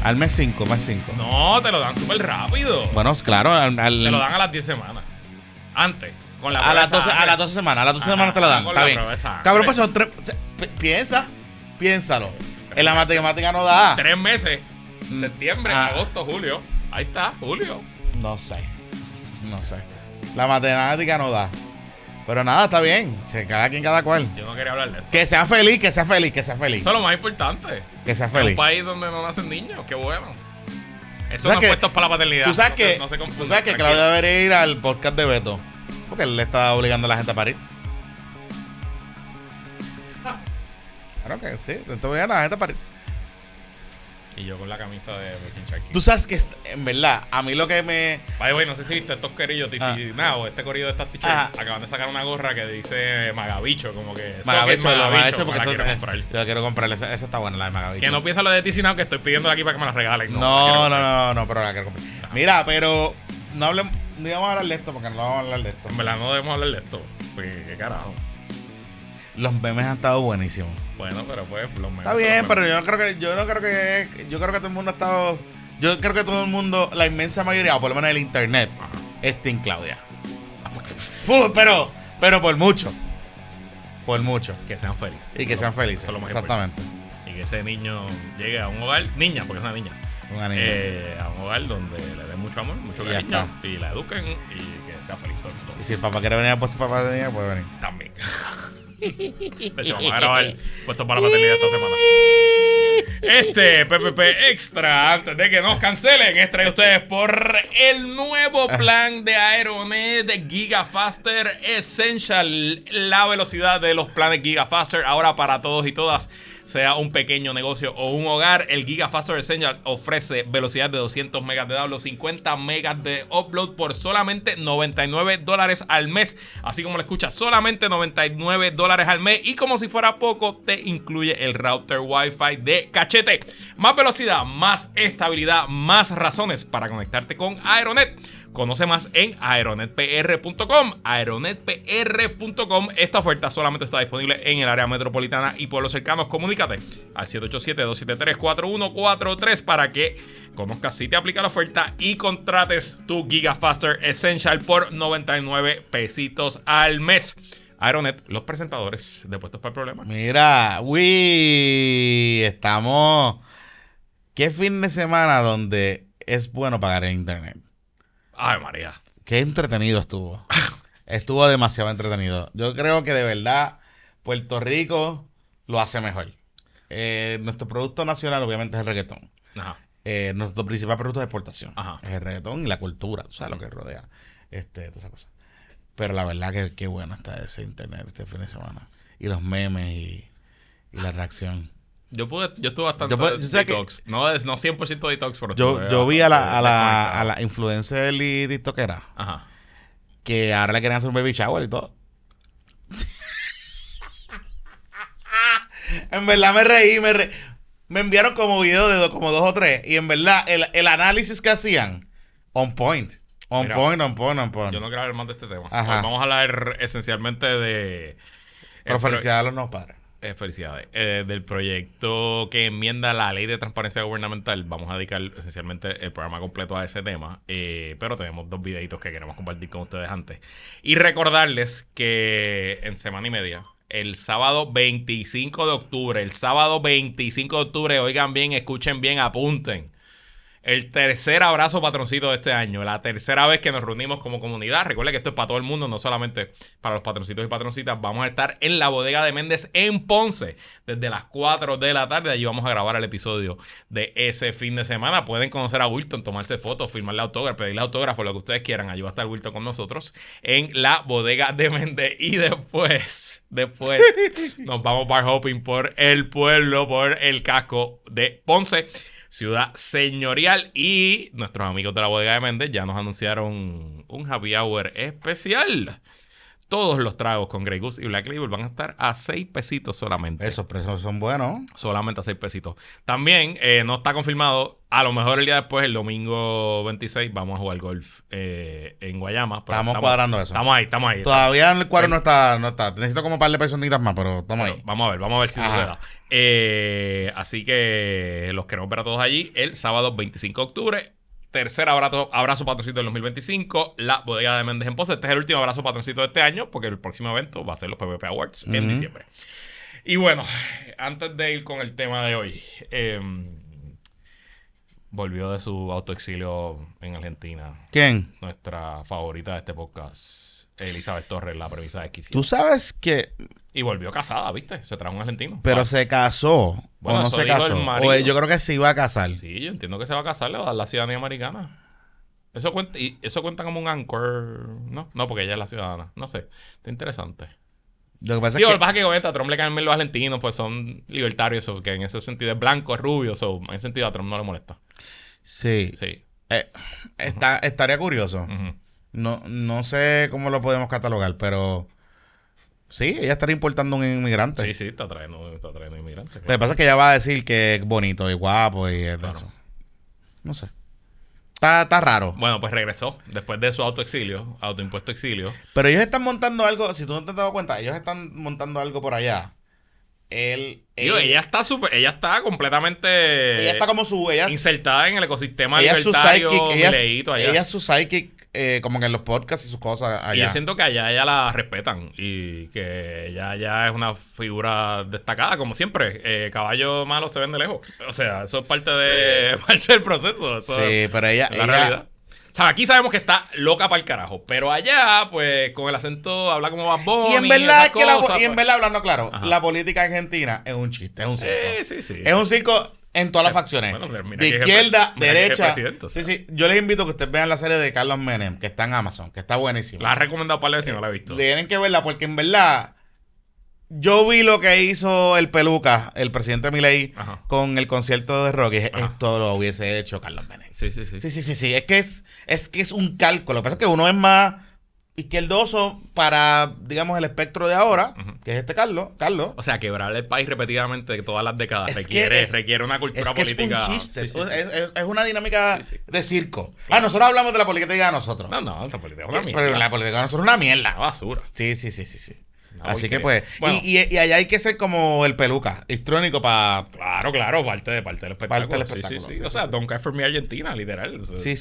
Al mes 5, mes 5. No, te lo dan súper rápido. Bueno, claro, Te lo dan a las 10 semanas. Antes. Con la a las 12 semanas. A las 12 semanas te lo dan. Está bien. Cabrón, pues son 3. Piénsalo. En la matemática no da. 3 meses. Septiembre, agosto, julio. Ahí está, julio. No sé. La matemática no da. Pero nada, está bien. Cada quien, cada cual. Yo no quería hablar de esto. Que sea feliz. Eso es lo más importante. Que sea Es feliz. un país donde no nacen niños. Qué bueno. Estos no puestos para la paternidad. Tú sabes que, no se confundan, tú sabes que Claudio debería ir al podcast de Beto. Porque él le está obligando a la gente a parir. Claro que sí. Le está obligando a la gente a parir. Y yo con la camisa de Becky Sharky. Tú sabes que, en verdad, a mí lo que me... Vaya, güey, no sé si viste estos querillos o este corrido de estas t-shirts. Acaban de sacar una gorra que dice Magabicho, como que... Magabicho, porque la quiero comprar. Yo la quiero comprar. Esa está buena, la de Magabicho. Que no piensa lo de Ticinao, que estoy pidiéndola aquí para que me la regalen. No, pero la quiero comprar. Mira, pero no íbamos a hablar de esto porque no vamos a hablar de esto. En verdad no debemos hablar de esto. Pues, qué carajo. Los memes han estado buenísimos. Bueno, pero pues los memes. Está bien, pero yo creo que todo el mundo ha estado. Yo creo que todo el mundo, la inmensa mayoría, o por lo menos el internet, está en Claudia. Pero por mucho. Por mucho. Que sean felices. Y que sean felices. Eso es lo más exactamente. Importante. Y que ese niño llegue a un hogar, niña, porque es una niña. A un hogar donde le den mucho amor, mucho cariño, y la eduquen y que sea feliz todo el mundo. Y si el papá quiere venir a puesto para paternidad, puede venir. También. De hecho, vamos a grabar puesto para la paternidad esta semana. PPP Extra, antes de que nos cancelen, es traído ustedes por el nuevo plan de Aeronet Gigafaster Essential. La velocidad de los planes Gigafaster ahora para todos y todas, sea un pequeño negocio o un hogar. El Gigafaster Essential ofrece velocidad de 200 megas de download, 50 megas de upload por solamente $99 al mes. Así como lo escuchas, solamente $99 al mes. Y como si fuera poco, te incluye el router Wi-Fi de cachete. Más velocidad, más estabilidad, más razones para conectarte con Aeronet. Conoce más en aeronetpr.com. Aeronetpr.com. Esta oferta solamente está disponible en el área metropolitana y pueblos cercanos. Comunícate al 787-273-4143 para que conozcas si te aplica la oferta y contrates tu Gigafaster Essential por 99 pesitos al mes. Aeronet, los presentadores de Puestos para el Problema. Mira, estamos... ¿Qué fin de semana donde es bueno pagar en internet? Ay, María. Qué entretenido estuvo. Estuvo demasiado entretenido. Yo creo que de verdad Puerto Rico lo hace mejor. Nuestro producto nacional obviamente es el reggaetón. Ajá. Nuestro principal producto de exportación es el reggaetón y la cultura. Tú sabes lo que rodea todas esas cosas. Pero la verdad que qué bueno está ese internet este fin de semana. Y los memes y la reacción. Yo estuve bastante detox. No 100% detox, pero yo vi a la influencer y tiktokera. Ajá. Que ahora le quieren hacer un baby shower y todo. En verdad me reí. Me enviaron como video de como 2 o 3. Y en verdad el análisis que hacían, on point. On point. Yo no quiero hablar más de este tema. Ajá. Hoy vamos a hablar esencialmente de... Pero felicidades a los nuevos padres. Felicidades. Del proyecto que enmienda la ley de transparencia gubernamental. Vamos a dedicar esencialmente el programa completo a ese tema. Pero tenemos 2 videitos que queremos compartir con ustedes antes. Y recordarles que en semana y media, el sábado 25 de octubre, oigan bien, escuchen bien, apunten. El tercer abrazo patroncito de este año. La tercera vez que nos reunimos como comunidad. Recuerden que esto es para todo el mundo, no solamente para los patroncitos y patroncitas. Vamos a estar en la bodega de Méndez en Ponce desde las 4 de la tarde. Allí vamos a grabar el episodio de ese fin de semana. Pueden conocer a Wilton, tomarse fotos, firmarle autógrafo, pedirle autógrafo, lo que ustedes quieran. Allí va a estar Wilton con nosotros en la bodega de Méndez. Y después nos vamos bar hopping por el pueblo, por el casco de Ponce, ciudad señorial. Y nuestros amigos de la bodega de Méndez ya nos anunciaron un happy hour especial. todos los tragos con Grey Goose y Black Label van a estar a 6 pesitos solamente. Esos precios son buenos. Solamente a 6 pesitos. También no está confirmado. A lo mejor el día después, el domingo 26, vamos a jugar golf en Guayama. Estamos cuadrando eso. Estamos ahí. Todavía el cuadro no está. Necesito como un par de personitas más, pero estamos ahí. Vamos a ver si suceda. Así que los queremos ver a todos allí el sábado 25 de octubre. Tercer abrazo patroncito del 2025, la bodega de Méndez en Ponce. Este es el último abrazo patroncito de este año, porque el próximo evento va a ser los PvP Awards en diciembre. Y bueno, antes de ir con el tema de hoy, volvió de su autoexilio en Argentina. ¿Quién? Nuestra favorita de este podcast, Elizabeth Torres, la premisa de Xquisita. Tú sabes que... Y volvió casada, ¿viste? Se trajo un argentino. Pero se casó. Bueno, o no se casó. O yo creo que se iba a casar. Sí, yo entiendo que se va a casar, le va a dar la ciudadanía americana. Eso cuenta como un anchor, ¿no? No, porque ella es la ciudadana. No sé. Está interesante. Lo que pasa es que... Lo que pasa es que a Trump le caen bien los argentinos, pues son libertarios, que en ese sentido es blanco, es rubio, en ese sentido a Trump no le molesta. Sí. Estaría curioso. No sé cómo lo podemos catalogar, pero... Sí, ella estaría importando un inmigrante. Sí, está trayendo inmigrantes. Lo que pasa es que ella va a decir que es bonito y guapo y es de eso. No sé. Está raro. Bueno, pues regresó después de su autoimpuesto exilio. Pero ellos están montando algo, si tú no te has dado cuenta, ellos están montando algo por allá. Ella está completamente... Ella está como insertada en el ecosistema ella libertario. Ella es su psychic, como que en los podcasts y sus cosas allá. Y yo siento que allá ella la respetan y que ella ya es una figura destacada, como siempre. Caballo malo se ven de lejos. O sea, eso es parte del proceso. Eso sí, pero ella... Es la realidad. O sea, aquí sabemos que está loca para el carajo. Pero allá, pues, con el acento habla como Bad Bunny. Y en verdad, hablando claro, Ajá. la política argentina es un chiste, es un circo. Sí. Es un circo en todas las facciones. Bueno, de izquierda, derecha. Sí. Yo les invito a que ustedes vean la serie de Carlos Menem, que está en Amazon, que está buenísima. La has recomendado para leer si no la he visto. Tienen que verla porque en verdad... Yo vi lo que hizo el Peluca, el presidente Milei, con el concierto de rock. Y esto lo hubiese hecho Carlos Menem. Sí. Es que es un cálculo. Lo que pasa es que uno es más izquierdoso para, digamos, el espectro de ahora, que es este Carlos. O sea, quebrar el país repetidamente todas las décadas requiere una cultura política. Es un chiste. Es una dinámica de circo. Claro. Nosotros hablamos de la política de nosotros. No, la política es una mierda. Pero la política de nosotros es una mierda. Una basura. Sí. Así que pues, bueno. y allá hay que ser como el Peluca, electrónico para... Claro, parte del espectáculo. Parte del espectáculo. Sí. O sea, Don't Cry For Me Argentina, literal. Sí.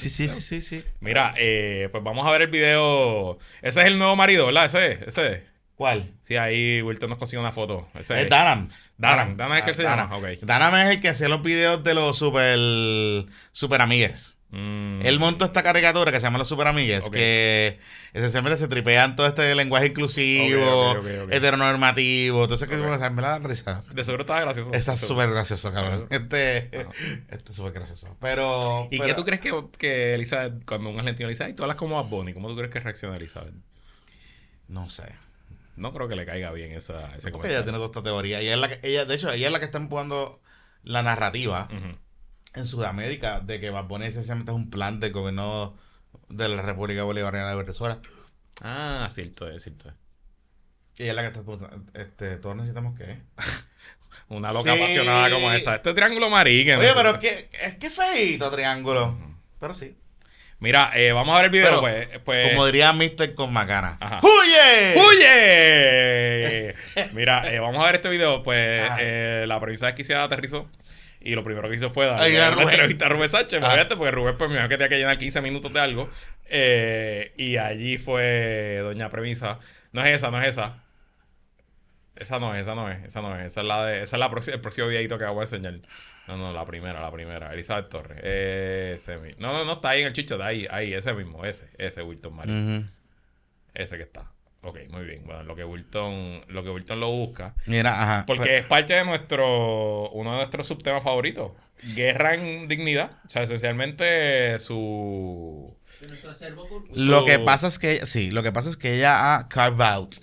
Mira, pues vamos a ver el video. Ese es el nuevo marido, ¿verdad? Ese. ¿Cuál? Sí, ahí Wilton nos consigue una foto. Ese es Danam. Danam es que se llama. Okay. Danam es el que hacía los videos de los super amigues. Él montó esta caricatura que se llama Los Super Amigues, que esencialmente se tripean todo este lenguaje inclusivo, heteronormativo, entonces que me la dan risa. De seguro estaba gracioso. Está súper gracioso, cabrón. Este es súper gracioso. Pero... ¿Y qué tú crees que Elizabeth, cuando un argentino le dice, ay, tú hablas como Bad Bunny, ¿cómo tú crees que reacciona Elizabeth? No sé. No creo que le caiga bien ese comentario. comentario. Ella tiene toda esta teoría. Y de hecho, ella es la que está empujando la narrativa en Sudamérica de que Bad Bunny esencialmente es un plan del gobierno de la República Bolivariana de Venezuela. Ah, cierto es. Y ella es la que está empujando. Todos necesitamos que... Una loca apasionada como esa. Este triángulo marique. Oye, pero es que feíto triángulo. Pero sí. Mira, vamos a ver el video, pues... Como diría Mister con Macana. ¡Huye! Mira, vamos a ver este video, pues la premisa de Xquisita aterrizó. Y lo primero que hizo fue darle una entrevista a Rubén Sánchez, porque Rubén pues me dijo que tenía que llenar 15 minutos de algo. Y allí fue doña Premisa. No es esa. Esa no es. Esa es el próximo videito que vamos a enseñar. No, la primera. Elizabeth Torres. Ese mismo. No, está ahí en el chicho de ahí, ese mismo, ese Wilton Marín. Ese que está. Ok, muy bien. Bueno, lo que Wilton lo busca. Mira, porque es parte de uno de nuestros subtemas favoritos. Guerra en dignidad. O sea, esencialmente Lo que pasa es que ella ha carved out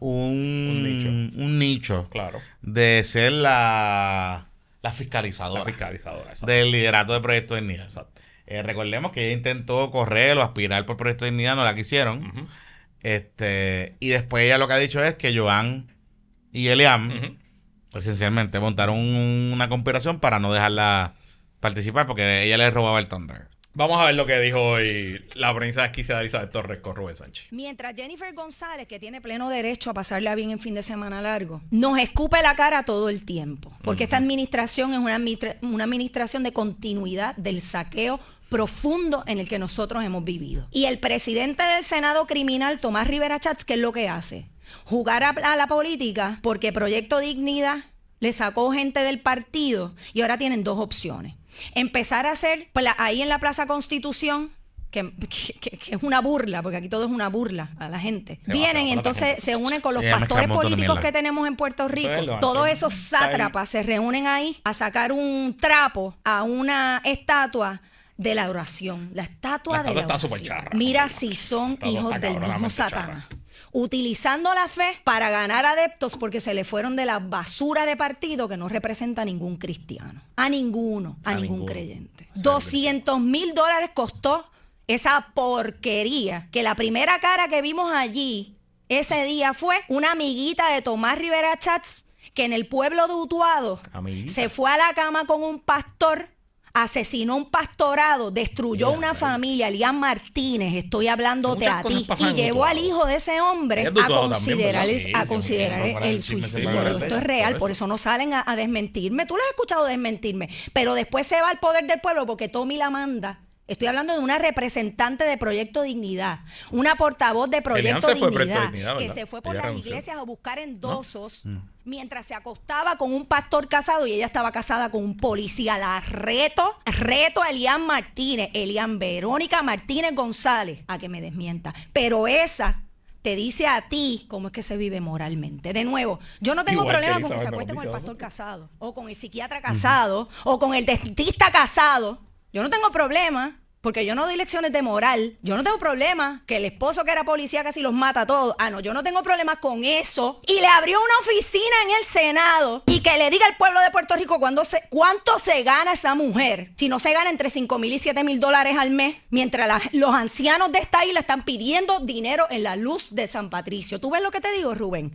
un nicho claro, de ser la fiscalizadora. Exacto. Del liderato de Proyecto de Dignidad. Exacto. Recordemos que ella intentó correr o aspirar por Proyecto de Dignidad, no la quisieron. Y después ella lo que ha dicho es que Joan y Eliam esencialmente montaron una conspiración para no dejarla participar porque ella le robaba el Thunder. Vamos a ver lo que dijo hoy la prensa desquiciada Elizabeth Torres con Rubén Sánchez. Mientras Jennifer González, que tiene pleno derecho a pasarla bien en fin de semana largo, nos escupe la cara todo el tiempo. Porque esta administración es una administración de continuidad del saqueo profundo en el que nosotros hemos vivido. Y el presidente del Senado criminal, Tomás Rivera Chats, ¿qué es lo que hace? Jugar a la política porque Proyecto Dignidad le sacó gente del partido y ahora tienen dos opciones. Empezar a hacer ahí en la Plaza Constitución, que es una burla, porque aquí todo es una burla a la gente. Vienen, entonces se unen con los pastores políticos que tenemos en Puerto Rico. Todos esos sátrapas se reúnen ahí a sacar un trapo a una estatua de la oración. La estatua de la oración. Mira si son hijos del mismo Satanás. Utilizando la fe para ganar adeptos porque se le fueron de la basura de partido que no representa a ningún cristiano. A ningún creyente. $200,000 costó esa porquería. Que la primera cara que vimos allí ese día fue una amiguita de Tomás Rivera Chats que en el pueblo de Utuado se fue a la cama con un pastor, asesinó un pastorado, destruyó una familia, Elian Martínez, estoy hablándote a ti, y llevó al hijo de ese hombre a considerar el suicidio. Esto es real, por eso no salen a desmentirme. Tú lo has escuchado desmentirme, pero después se va al poder del pueblo porque Tommy la manda. Estoy hablando de una representante de Proyecto Dignidad, una portavoz de Proyecto Dignidad, que se fue por las iglesias a buscar endosos mientras se acostaba con un pastor casado y ella estaba casada con un policía. La reto a Elian Martínez, Elian Verónica Martínez González, a que me desmienta. Pero esa te dice a ti cómo es que se vive moralmente. De nuevo, yo no tengo problema con que se acueste con el pastor casado, o con el psiquiatra casado, o con el dentista casado. Yo no tengo problema, porque yo no doy lecciones de moral. Yo no tengo problema que el esposo que era policía casi los mata a todos. No, yo no tengo problema con eso. Y le abrió una oficina en el Senado y que le diga al pueblo de Puerto Rico cuánto se gana esa mujer. Si no se gana entre $5,000 y $7,000 al mes, mientras los ancianos de esta isla están pidiendo dinero en la luz de San Patricio. ¿Tú ves lo que te digo, Rubén?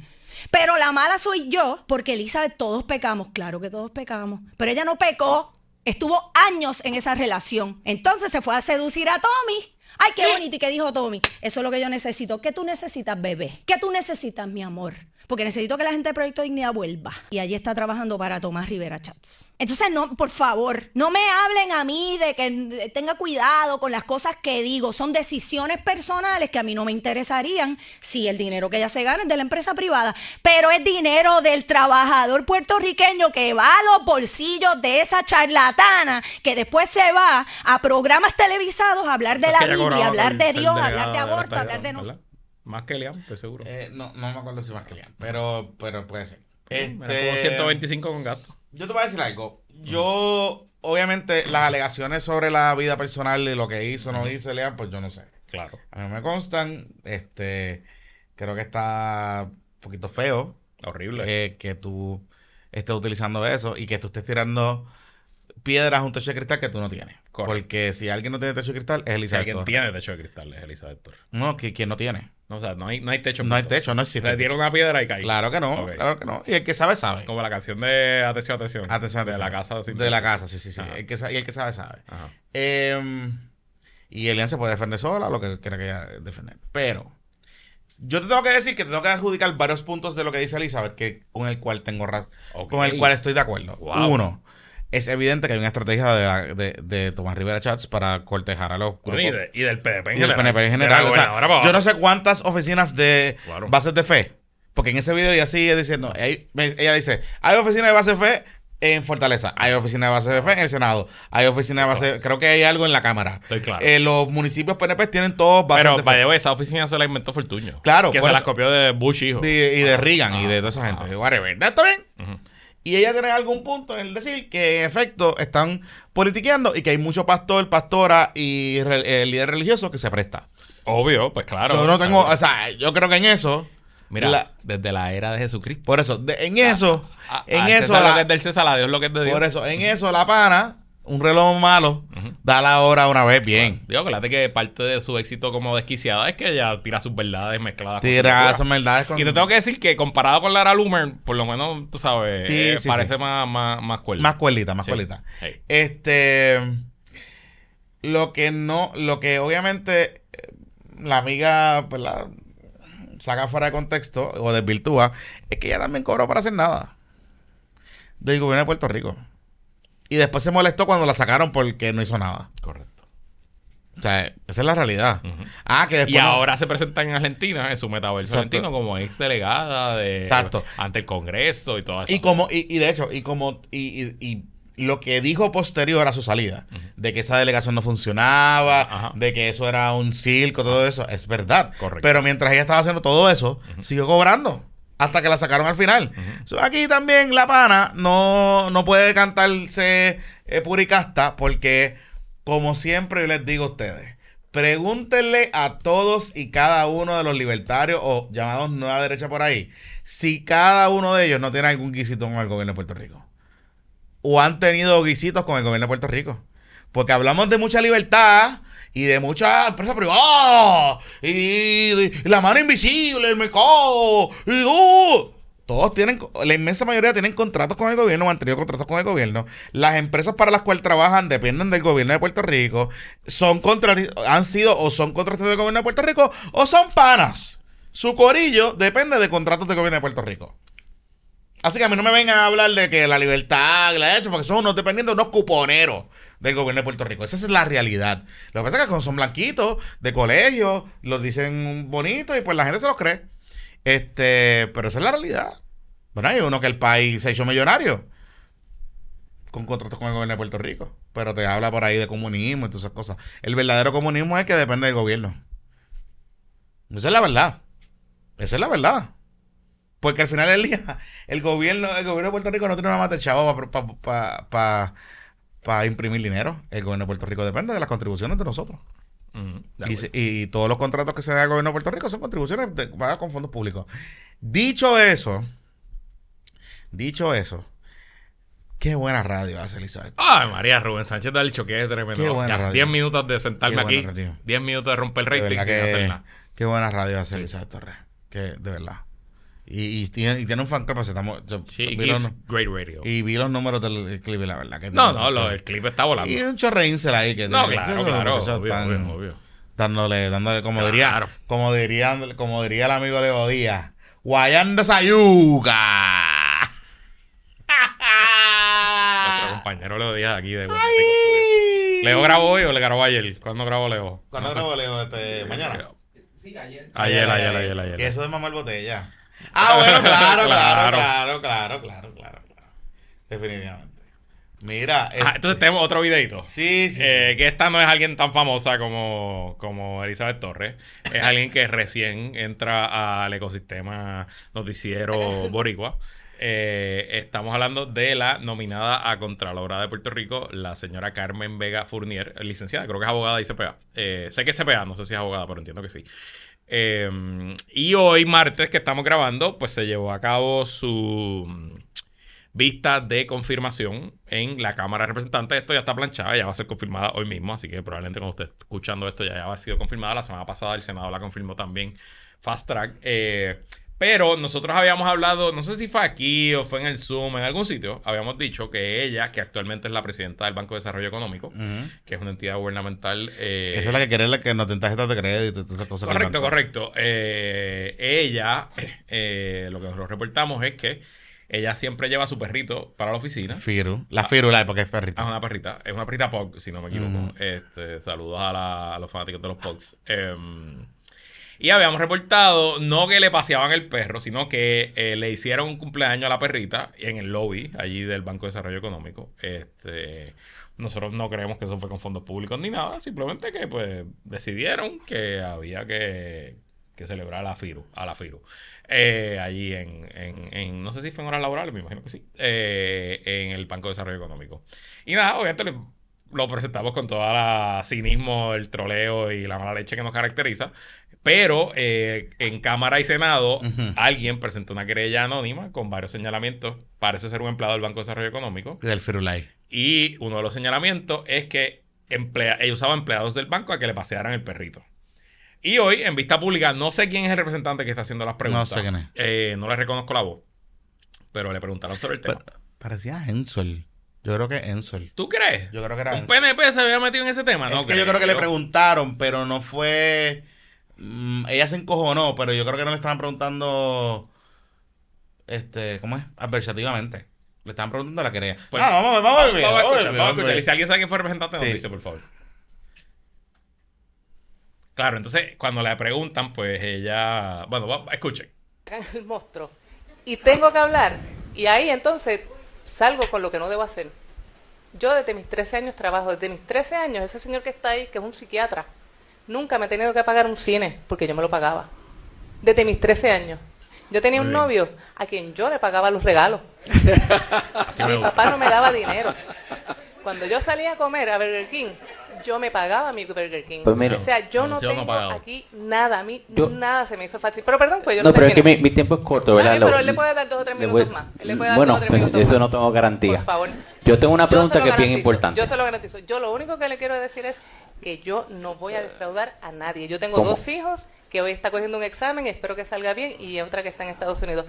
Pero la mala soy yo, porque Elizabeth, todos pecamos. Claro que todos pecamos. Pero ella no pecó. Estuvo años en esa relación. Entonces se fue a seducir a Tommy. ¡Ay, qué bonito! ¿Y qué dijo Tommy? Eso es lo que yo necesito. ¿Qué tú necesitas, bebé? ¿Qué tú necesitas, mi amor? Porque necesito que la gente de Proyecto Dignidad vuelva. Y allí está trabajando para Tomás Rivera Chats. Entonces, no, por favor, no me hablen a mí de que tenga cuidado con las cosas que digo. Son decisiones personales que a mí no me interesarían si el dinero que ella se gana es de la empresa privada. Pero es dinero del trabajador puertorriqueño que va a los bolsillos de esa charlatana que después se va a programas televisados a hablar de la Biblia, a hablar de Dios, a hablar de aborto, a hablar de nosotros. Más que Elian, estoy seguro. No me acuerdo si más que Elian, pero puede ser. Me pongo 125 con gasto. Yo te voy a decir algo. Yo, obviamente, las alegaciones sobre la vida personal y lo que hizo o no hizo Elian, pues yo no sé. Claro. A mí me constan. Creo que está un poquito feo. Horrible. Que tú estés utilizando eso y que tú estés tirando piedras a un techo de cristal que tú no tienes. Correcto. Porque si alguien no tiene techo de cristal, es Elizabeth Torres. Si alguien tiene techo de cristal, es Elizabeth Torres. No, ¿quién no tiene? No, o sea, no hay techo. No hay techo, no existe. Le dieron una piedra y cae. Claro que no, okay. Claro que no. Y el que sabe, sabe. Como la canción de Atención. De la casa. De la casa, sí. El que sabe, sabe. Ajá. Y Elian se puede defender sola, lo que quiera que ella defender. Pero yo te tengo que decir que tengo que adjudicar varios puntos de lo que dice Elizabeth con el cual tengo con el cual estoy de acuerdo. Wow. Uno, es evidente que hay una estrategia de Tomás Rivera Chats para cortejar a los grupos. Y del PNP en general. Y del PNP en general. O sea, yo no sé cuántas oficinas de bases de fe. Porque en ese video ella sigue diciendo, ella dice, hay oficinas de base de fe en Fortaleza, hay oficinas de base de fe en el Senado, hay oficinas de base, creo que hay algo en la Cámara. Estoy claro. Los municipios PNP tienen todos bases de fe. Pero, esa oficina se la inventó Fortuño. Claro. Que se las copió de Bush hijo. Y de Reagan y de toda esa gente. Whatever. ¿Está bien? Y ella tiene algún punto en el decir que en efecto están politiqueando y que hay mucho pastor, pastora y líder religioso que se presta. Obvio, pues claro. Yo no tengo, o sea, yo creo que en eso... Mira, desde la era de Jesucristo. Por eso, en eso... César lo que es del César, a Dios lo que es de Dios. Por eso, en eso la pana un reloj malo, da la hora una vez bien. Bueno, digo, acuérdate que parte de su éxito como desquiciada es que ella tira sus verdades mezcladas Tira sus verdades con... Y te tengo que decir que comparado con Lara Loomer, por lo menos, tú sabes, parece más cuerda. Más cuerdita, más cuerdita. Hey. Lo que obviamente la amiga, pues, saca fuera de contexto o desvirtúa, es que ella también cobró para hacer nada del gobierno de Puerto Rico. Y después se molestó cuando la sacaron porque no hizo nada. Correcto. O sea, esa es la realidad. Que después ahora se presenta en Argentina, en su metaverso argentino, como ex delegada ante el Congreso y todo eso. Y de hecho, lo que dijo posterior a su salida, de que esa delegación no funcionaba, de que eso era un circo, todo eso, es verdad. Correcto. Pero mientras ella estaba haciendo todo eso, siguió cobrando. Hasta que la sacaron al final. Aquí también la pana no puede cantarse puricasta porque, como siempre yo les digo a ustedes, pregúntenle a todos y cada uno de los libertarios o llamados nueva derecha por ahí, si cada uno de ellos no tiene algún guisito con el gobierno de Puerto Rico. O han tenido guisitos con el gobierno de Puerto Rico. Porque hablamos de mucha libertad y de mucha empresa privada y la mano invisible, el mercado todos tienen, la inmensa mayoría tienen contratos con el gobierno o han tenido contratos con el gobierno. Las empresas para las cuales trabajan dependen del gobierno de Puerto Rico, han sido o son contratos del gobierno de Puerto Rico o son panas. Su corillo depende de contratos del gobierno de Puerto Rico. Así que a mí no me vengan a hablar de que la libertad la he hecho, porque son unos dependientes, unos cuponeros del gobierno de Puerto Rico. Esa es la realidad. Lo que pasa es que son blanquitos, de colegio, los dicen bonitos y pues la gente se los cree. Pero esa es la realidad. Bueno, hay uno que el país se ha hecho millonario con contratos con el gobierno de Puerto Rico. Pero te habla por ahí de comunismo y todas esas cosas. El verdadero comunismo es el que depende del gobierno. Esa es la verdad. Esa es la verdad. Porque al final del día, el gobierno de Puerto Rico no tiene nada más de chavo para imprimir dinero. El gobierno de Puerto Rico depende de las contribuciones de nosotros. Y todos los contratos que se dan al gobierno de Puerto Rico son contribuciones pagadas con fondos públicos. Dicho eso, qué buena radio hace Elizabeth. Ay, María, Rubén Sánchez da el choque tremendo. Qué buena radio. 10 minutos de sentarme aquí, 10 minutos de romper el rating sin hacer nada. Qué buena radio hace Elizabeth Torres. Que de verdad. Y tiene un fan club, pues great radio. Y vi los números del clip y la verdad que el clip está volando. Y un chorreincel ahí que claro, obvio. Dándole, como diría el amigo Leo Díaz, guayando esa yuca. Nuestro compañero Leo Díaz aquí de ¿Leo grabó hoy o le grabó ayer? ¿Cuándo grabó Leo? ¿Cuándo grabó Leo? ¿Mañana? Sí, ayer. Y eso de mamar botella. Bueno, claro. Definitivamente. Mira. Entonces tenemos otro videito. Sí. Que esta no es alguien tan famosa como Elizabeth Torres. Es alguien que recién entra al ecosistema noticiero boricua. Estamos hablando de la nominada a Contralora de Puerto Rico, la señora Carmen Vega Fournier, licenciada, creo que es abogada y CPA. Sé que es CPA, no sé si es abogada, pero entiendo que sí. Y hoy, martes, que estamos grabando, pues se llevó a cabo su vista de confirmación en la Cámara de Representantes. Esto ya está planchada, ya va a ser confirmada hoy mismo, así que probablemente cuando usted escuchando esto ya ha sido confirmada. La semana pasada el Senado la confirmó también fast track. Pero nosotros habíamos hablado, no sé si fue aquí o fue en el Zoom, en algún sitio, habíamos dicho que ella, que actualmente es la presidenta del Banco de Desarrollo Económico, que es una entidad gubernamental... Esa es la que quiere que nos den tarjetas de crédito y todas esas cosas. Correcto. Ella, lo que nosotros reportamos es que ella siempre lleva a su perrito para la oficina. Firu, porque es perrita. Es una perrita Pug, si no me equivoco. Saludos a los fanáticos de los Pugs. Y habíamos reportado, no que le paseaban el perro, sino que le hicieron un cumpleaños a la perrita en el lobby allí del Banco de Desarrollo Económico. Nosotros no creemos que eso fue con fondos públicos ni nada, simplemente que pues decidieron que había que celebrar a la FIRU. Allí en no sé si fue en horas laborales, me imagino que sí, en el Banco de Desarrollo Económico. Y nada, obviamente lo presentamos con todo el cinismo, el troleo y la mala leche que nos caracteriza. Pero en Cámara y Senado, alguien presentó una querella anónima con varios señalamientos. Parece ser un empleado del Banco de Desarrollo Económico. Del Firulai. Y uno de los señalamientos es que ella usaba empleados del banco a que le pasearan el perrito. Y hoy, en vista pública, no sé quién es el representante que está haciendo las preguntas. No sé quién es. No le reconozco la voz. Pero le preguntaron sobre el tema. Parecía Ensol. Yo creo que Ensol. ¿Tú crees? Yo creo que era ¿Un Ensol. PNP se había metido en ese tema? Es que yo creo que le preguntaron, pero no fue... ella se encojonó, pero yo creo que no le estaban preguntando... ¿cómo es? Adversativamente. Le estaban preguntando la querella. Pues, vamos a escuchar. Y si alguien sabe quién fue el representante, nos dice, por favor. Claro, entonces, cuando le preguntan, pues ella... Bueno, escuchen. El monstruo. Y tengo que hablar. Y ahí entonces salgo con lo que no debo hacer. Yo desde mis 13 años trabajo. Desde mis 13 años, ese señor que está ahí, que es un psiquiatra, nunca me ha tenido que pagar un cine, porque yo me lo pagaba. Desde mis 13 años. Yo tenía un novio a quien yo le pagaba los regalos. Mi papá no me daba dinero. Cuando yo salía a comer a Burger King, yo me pagaba mi Burger King. Pues mira, o sea, yo no tengo aquí nada. A mí nada se me hizo fácil. Pero perdón, pues yo no pero terminé. es que mi tiempo es corto, ¿verdad? Pero él le puede dar 2 o 3 minutos más. Él le puede dar 2 o 3 pues minutos eso más. no tengo garantía. Por favor. Yo tengo una pregunta que es bien garantizo, importante. Yo se lo garantizo. Yo lo único que le quiero decir es que yo no voy a defraudar a nadie. Yo tengo 2 hijos que hoy está cogiendo un examen, espero que salga bien, y otra que está en Estados Unidos.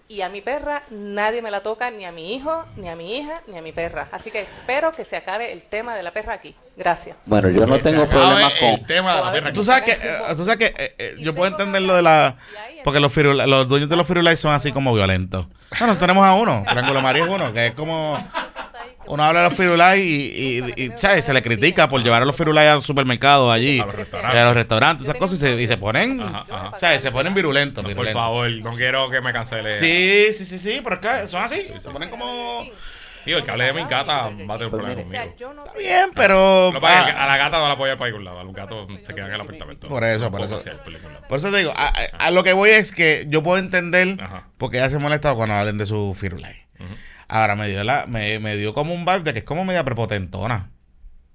Y a mi perra nadie me la toca, ni a mi hijo, ni a mi hija, ni a mi perra. Así que espero que se acabe el tema de la perra aquí. Gracias. Bueno, yo no tengo problemas con el tema de la perra. Tú sabes que yo puedo entender lo de la... Porque los dueños de los Firulais son así como violentos. Bueno, tenemos a uno, Triángulo María es uno, que es como... Uno habla de los Firulais y ¿sabes? Se le critica por llevar a los Firulais al supermercado allí, a los restaurantes, esas cosas, y se ponen, ¿sabes? Se ponen virulentos. Por favor, no quiero que me cancele. Sí, pero es que son así, se ponen como... Tío, el que hable de mi gata va a tener un problema conmigo. Está bien, pero... A la gata no la puedo ir para ningún lado. A los gatos se quedan en el apartamento. Por eso. Por eso te digo, a lo que voy es que yo puedo entender porque ella se molesta cuando hablen de su Firulais. Ahora me dio como un vibe de que es como media prepotentona.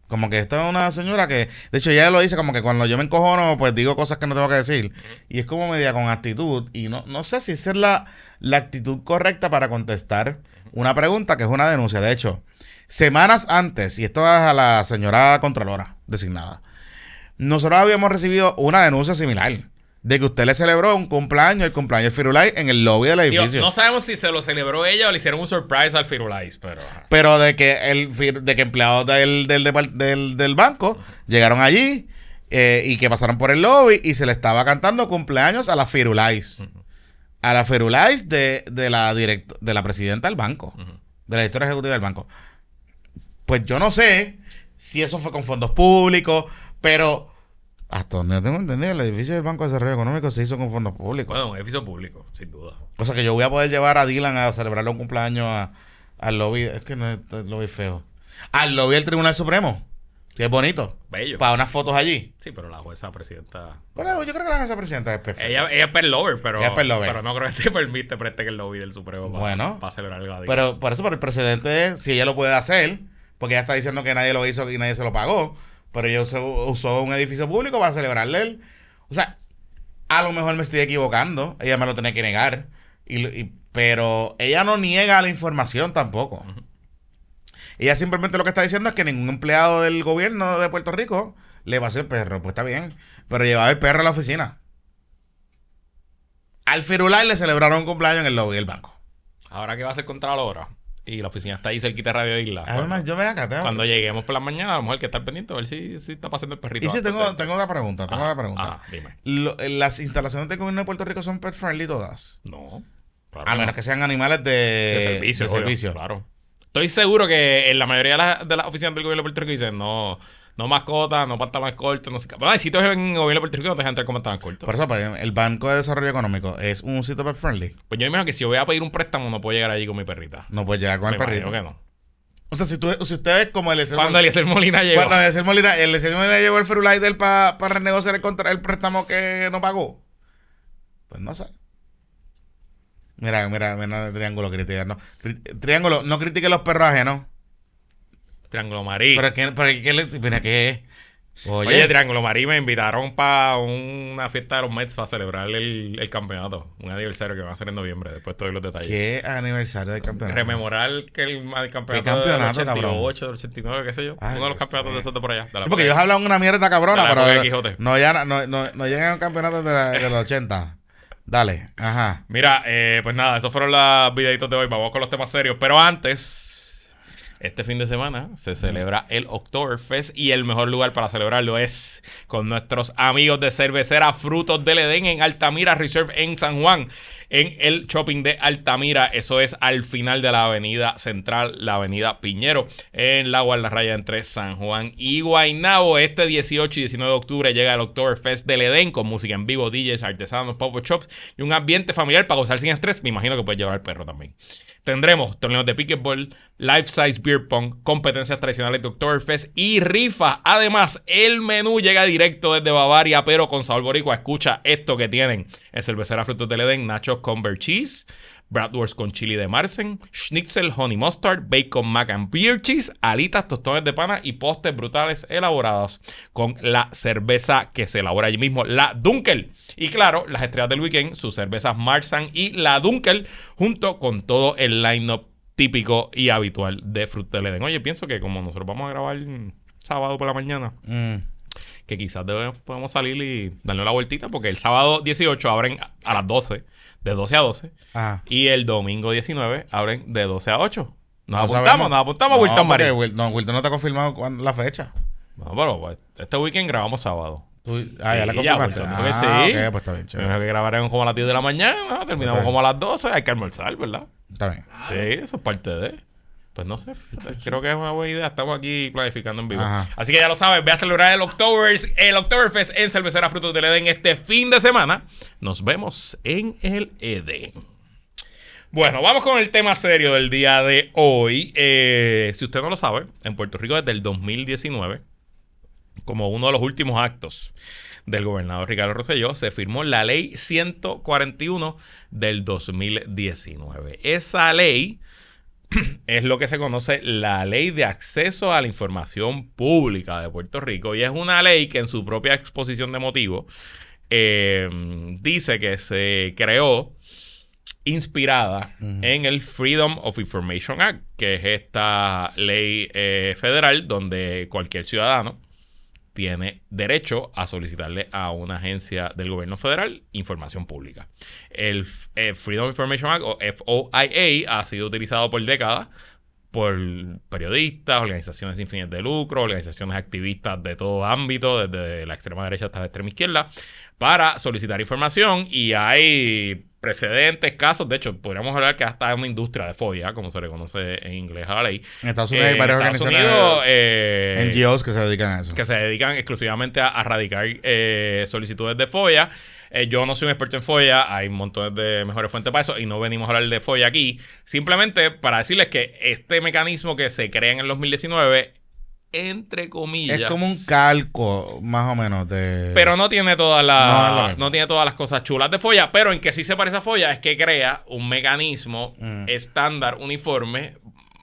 Como que esta es una señora que... De hecho, ella lo dice como que cuando yo me encojono, pues digo cosas que no tengo que decir. Y es como media con actitud. Y no sé si esa es la actitud correcta para contestar una pregunta que es una denuncia. De hecho, semanas antes, y esto es a la señora Contralora designada, nosotros habíamos recibido una denuncia similar de que usted le celebró el cumpleaños del Firulais en el lobby del edificio. No sabemos si se lo celebró ella o le hicieron un surprise al Firulais, pero de que empleados del banco llegaron allí y que pasaron por el lobby y se le estaba cantando cumpleaños a la Firulais. A la Firulais de la presidenta del banco, de la directora ejecutiva del banco. Pues yo no sé si eso fue con fondos públicos, pero... Hasta donde yo tengo entendido, el edificio del Banco de Desarrollo Económico se hizo con fondos públicos. Bueno, un edificio público, sin duda. O sea que yo voy a poder llevar a Dylan a celebrarle un cumpleaños al lobby. Es que no es el lobby feo. Al lobby del Tribunal Supremo. Que es bonito. Bello. Para unas fotos allí. Sí, pero la jueza presidenta... Bueno, yo creo que la jueza presidenta es perfecta. Ella es per lover, pero no creo que te preste que el lobby del Supremo para celebrar algo. Pero por eso, el presidente, si ella lo puede hacer, porque ella está diciendo que nadie lo hizo y nadie se lo pagó. Pero ella usó un edificio público para celebrarle o sea, a lo mejor me estoy equivocando. Ella me lo tiene que negar. Pero ella no niega la información tampoco. Ella simplemente lo que está diciendo es que ningún empleado del gobierno de Puerto Rico le va a hacer perro. Pues está bien. Pero llevaba el perro a la oficina. Al Firulais le celebraron un cumpleaños en el lobby del banco. Ahora, ¿qué va a hacer Contralora? Y la oficina está ahí cerquita de Radio Isla. Además, yo me acá. Cuando lleguemos por la mañana, a lo mejor hay que estar pendiente a ver si está pasando el perrito. Y sí, tengo una pregunta. Dime. ¿Las instalaciones del gobierno de Puerto Rico son pet friendly todas? No. Claro a menos que sean animales de servicio. Claro. Estoy seguro que en la mayoría de las oficinas del gobierno de Puerto Rico dicen no mascotas, no pantalones cortos, no sé qué. Bueno, hay sitios en el gobierno de Puerto Rico que no te dejan entrar con pantalones cortos. Por eso, el Banco de Desarrollo Económico es un sitio pet friendly. Pues yo imagino que si yo voy a pedir un préstamo, no puedo llegar allí con mi perrita. No puedes llegar con el perrito. Que no. O sea, si usted es como Cuando Eliezer Molina llegó. Cuando Eliezer Molina llevó el Firulais de él para renegociar el préstamo que no pagó. Pues no sé. Mira, Triángulo critica. No. Triángulo, no critique los perros ajenos. Triángulo Marí. Pero ¿qué Oye, Triángulo Marín me invitaron para una fiesta de los Mets para celebrar el campeonato. Un aniversario que va a ser en noviembre. Después te doy los detalles. ¿Qué aniversario del campeonato? Rememorar que el campeonato del 88, del 89, qué sé yo. Uno de los campeonatos de esos de por allá. Sí, porque ellos hablan una mierda cabrona, pero no llegan a un campeonato de los 80. Dale, ajá. Mira, pues nada, esos fueron los videitos de hoy. Vamos con los temas serios. Pero antes... Este fin de semana se celebra el Oktoberfest y el mejor lugar para celebrarlo es con nuestros amigos de cervecera Frutos del Edén en Altamira Reserve en San Juan, en el shopping de Altamira. Eso es al final de la avenida central, la avenida Piñero, en la Guardarraya entre San Juan y Guaynabo. Este 18 y 19 de octubre llega el Oktoberfest del Edén con música en vivo, DJs, artesanos, pop-up shops y un ambiente familiar para gozar sin estrés. Me imagino que puedes llevar al perro también. Tendremos torneos de pickleball, life-size beer pong, competencias tradicionales de Oktoberfest y rifas. Además, el menú llega directo desde Bavaria, pero con sabor boricua. Escucha esto que tienen en cervecera Frutos del Edén: nachos con beer cheese, bratwurst con chili de Marsen, schnitzel honey mustard, bacon mac and beer cheese, alitas, tostones de pana y postres brutales elaborados con la cerveza que se elabora allí mismo, la Dunkel. Y claro, las estrellas del weekend, sus cervezas Marsan y la Dunkel, junto con todo el line-up típico y habitual de Frutos del Edén. Oye, pienso que como nosotros vamos a grabar sábado por la mañana, que quizás podemos salir y darle la vueltita, porque el sábado 18 abren a las 12, de 12 a 12. Ajá. Y el domingo 19 abren de 12 a 8. Nos apuntamos a Wilton Marín. Wilton no te ha confirmado la fecha. No, pero pues, este weekend grabamos sábado. Ya la confirmaste. Sí. Okay, pues está bien, chévere. Tenemos que grabaremos como a las 10 de la mañana, terminamos como a las 12, hay que almorzar, ¿verdad? Está bien. Sí, eso es parte de... Pues no sé, creo que es una buena idea. Estamos aquí planificando en vivo. Ajá. Así que ya lo sabes, ve a celebrar el Oktoberfest en Cervecera Frutos del Edén este fin de semana. Nos vemos en el Edén. Bueno, vamos con el tema serio del día de hoy. Si usted no lo sabe, en Puerto Rico desde el 2019, como uno de los últimos actos del gobernador Ricardo Rosselló, se firmó la ley 141 del 2019. Esa ley es lo que se conoce la Ley de Acceso a la Información Pública de Puerto Rico, y es una ley que en su propia exposición de motivos dice que se creó inspirada en el Freedom of Information Act, que es esta ley federal donde cualquier ciudadano tiene derecho a solicitarle a una agencia del gobierno federal información pública. El Freedom of Information Act, o FOIA, ha sido utilizado por décadas por periodistas, organizaciones sin fines de lucro, organizaciones activistas de todo ámbito, desde la extrema derecha hasta la extrema izquierda, para solicitar información, y hay precedentes, casos. De hecho, podríamos hablar que hasta hay una industria de FOIA, como se le conoce en inglés a la ley. En Estados Unidos hay varias organizaciones, NGOs que se dedican a eso. Que se dedican exclusivamente a radicar solicitudes de FOIA. Yo no soy un experto en FOIA, hay montones de mejores fuentes para eso y no venimos a hablar de FOIA aquí. Simplemente para decirles que este mecanismo que se crea en el 2019, entre comillas, es como un calco más o menos de... Pero no tiene todas las no tiene todas las cosas chulas de FOIA, pero en que sí se parece a FOIA es que crea un mecanismo estándar, uniforme,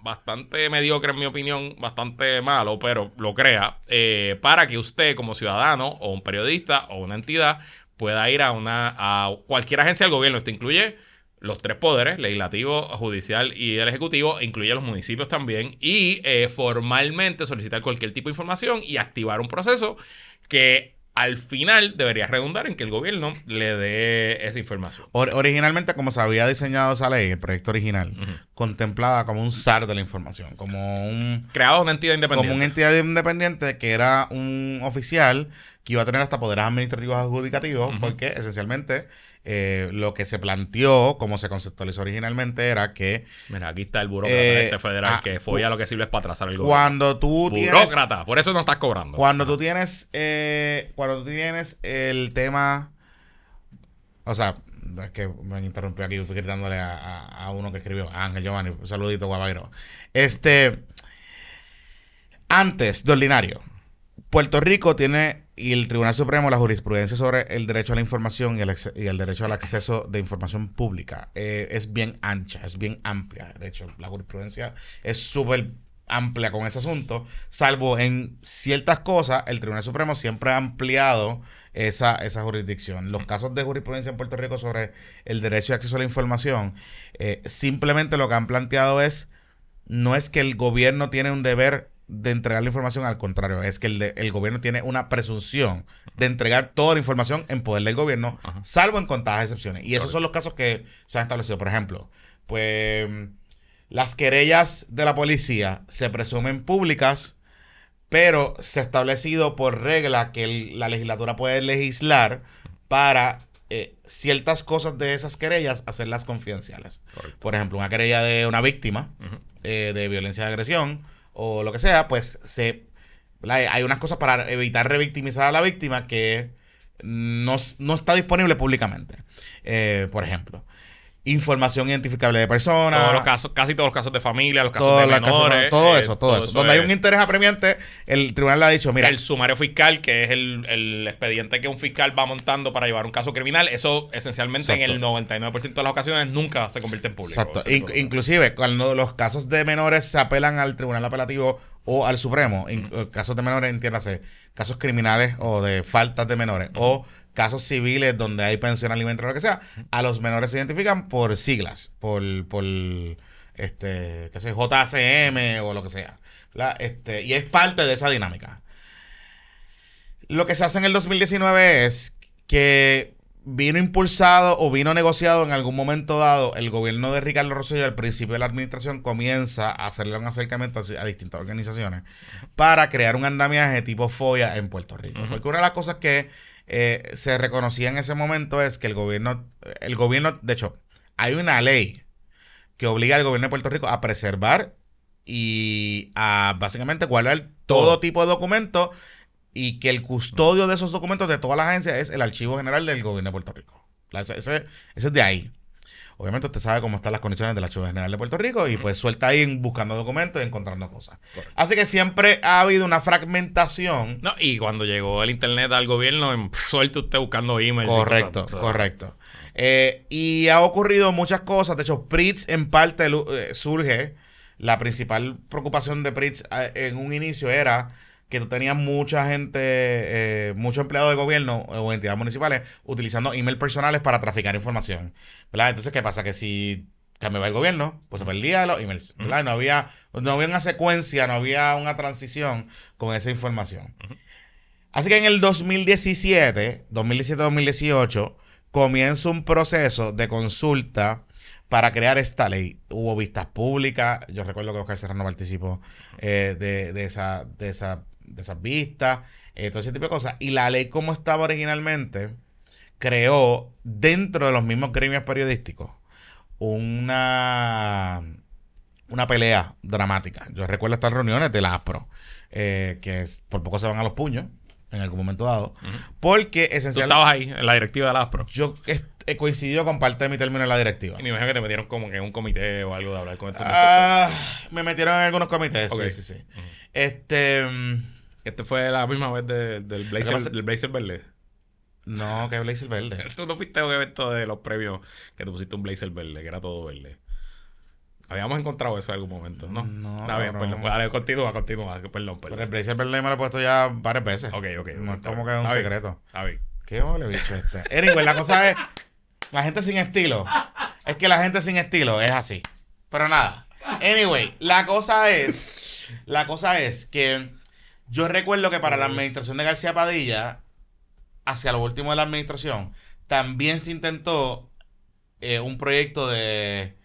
bastante mediocre en mi opinión, bastante malo, pero lo crea para que usted como ciudadano o un periodista o una entidad pueda ir a cualquier agencia del gobierno. Esto incluye los tres poderes, legislativo, judicial y el ejecutivo, incluye los municipios también, y formalmente solicitar cualquier tipo de información y activar un proceso que al final debería redundar en que el gobierno le dé esa información. Originalmente, como se había diseñado esa ley, el proyecto original, contemplaba como un SAR de la información, creaba una entidad independiente. Como una entidad independiente que era un oficial que iba a tener hasta poderes administrativos adjudicativos, porque esencialmente lo que se planteó, como se conceptualizó originalmente, era que... Mira, aquí está el burócrata federal que FOIA lo que sirve es para atrasar el gobierno. Cuando tú burócrata, por eso no estás cobrando. Cuando tú tienes el tema... O sea, es que me interrumpió aquí gritándole a uno que escribió, Ángel Giovanni, un saludito, guapairo. Antes de ordinario, Puerto Rico tiene, y el Tribunal Supremo, la jurisprudencia sobre el derecho a la información y el derecho al acceso de información pública es bien ancha, es bien amplia. De hecho, la jurisprudencia es súper amplia con ese asunto, salvo en ciertas cosas, el Tribunal Supremo siempre ha ampliado esa jurisdicción. Los casos de jurisprudencia en Puerto Rico sobre el derecho de acceso a la información, simplemente lo que han planteado no es que el gobierno tiene un deber de entregar la información, al contrario, es que el gobierno tiene una presunción de entregar toda la información en poder del gobierno, salvo en contadas excepciones. Y esos son los casos que se han establecido. Por ejemplo, pues las querellas de la policía se presumen públicas, pero se ha establecido por regla que la legislatura puede legislar para ciertas cosas de esas querellas hacerlas confidenciales. Correcto. Por ejemplo, una querella de una víctima de violencia de agresión o lo que sea, pues hay unas cosas para evitar revictimizar a la víctima que no está disponible públicamente. Por ejemplo, información identificable de personas. Todos los casos, casi todos los casos de familia, los casos de menores. Todo eso. Donde hay un interés apremiante, el tribunal le ha dicho, mira. El sumario fiscal, que es el expediente que un fiscal va montando para llevar un caso criminal, eso esencialmente en el 99% de las ocasiones nunca se convierte en público. Exacto. Inclusive, cuando los casos de menores se apelan al tribunal apelativo o al Supremo, casos de menores, entiéndase, casos criminales o de faltas de menores, o casos civiles donde hay pensión alimentaria o lo que sea, a los menores se identifican por siglas, por qué sé, JCM o lo que sea. Y es parte de esa dinámica. Lo que se hace en el 2019 es que vino impulsado o vino negociado en algún momento dado, el gobierno de Ricardo Rosselló al principio de la administración comienza a hacerle un acercamiento a distintas organizaciones para crear un andamiaje tipo FOIA en Puerto Rico. Porque una de las cosas que se reconocía en ese momento es que el gobierno, de hecho, hay una ley que obliga al gobierno de Puerto Rico a preservar y a básicamente guardar todo tipo de documentos, y que el custodio de esos documentos de todas las agencias es el Archivo General del Gobierno de Puerto Rico. Ese es de ahí. Obviamente usted sabe cómo están las condiciones del Archivo General de Puerto Rico y pues suelta ahí buscando documentos y encontrando cosas. Correcto. Así que siempre ha habido una fragmentación. No, y cuando llegó el internet al gobierno, suelta usted buscando emails. Correcto, y cosas, correcto. Y ha ocurrido muchas cosas. De hecho, PRITS en parte surge. La principal preocupación de PRITS en un inicio era que tú tenías mucha gente, muchos empleados de gobierno o entidades municipales utilizando emails personales para traficar información, ¿verdad? Entonces, ¿qué pasa? Que si cambiaba el gobierno, pues se perdía los emails, ¿verdad? No había una secuencia, no había una transición con esa información. Así que en el 2017-2018, comienza un proceso de consulta para crear esta ley. Hubo vistas públicas. Yo recuerdo que Oscar Serrano participó de esas vistas, todo ese tipo de cosas. Y la ley, como estaba originalmente, creó dentro de los mismos gremios periodísticos una pelea dramática. Yo recuerdo estas reuniones de la ASPRO, por poco se van a los puños en algún momento dado, porque esencialmente... ¿Tú estabas ahí en la directiva de la ASPRO? Yo he coincidido con parte de mi término en la directiva. Y me imagino que te metieron como que en un comité o algo de hablar con estos. Me metieron en algunos comités, okay. Sí. Este fue la misma vez del Blazer verde. No, que Blazer verde. Tú no fuiste a un evento de los premios que te pusiste un Blazer verde, que era todo verde. Habíamos encontrado eso en algún momento, ¿no? No. Está bien, perdón. Dale, continúa. Perdón. Pero el Blazer verde me lo he puesto ya varias veces. Ok. No es como que es un secreto. Está bien. Qué mole bicho este. Anyway, la cosa es... La gente sin estilo. Es que la gente sin estilo es así. Pero nada. Anyway, la cosa es que yo recuerdo que para la administración de García Padilla, hacia lo último de la administración, también se intentó un proyecto de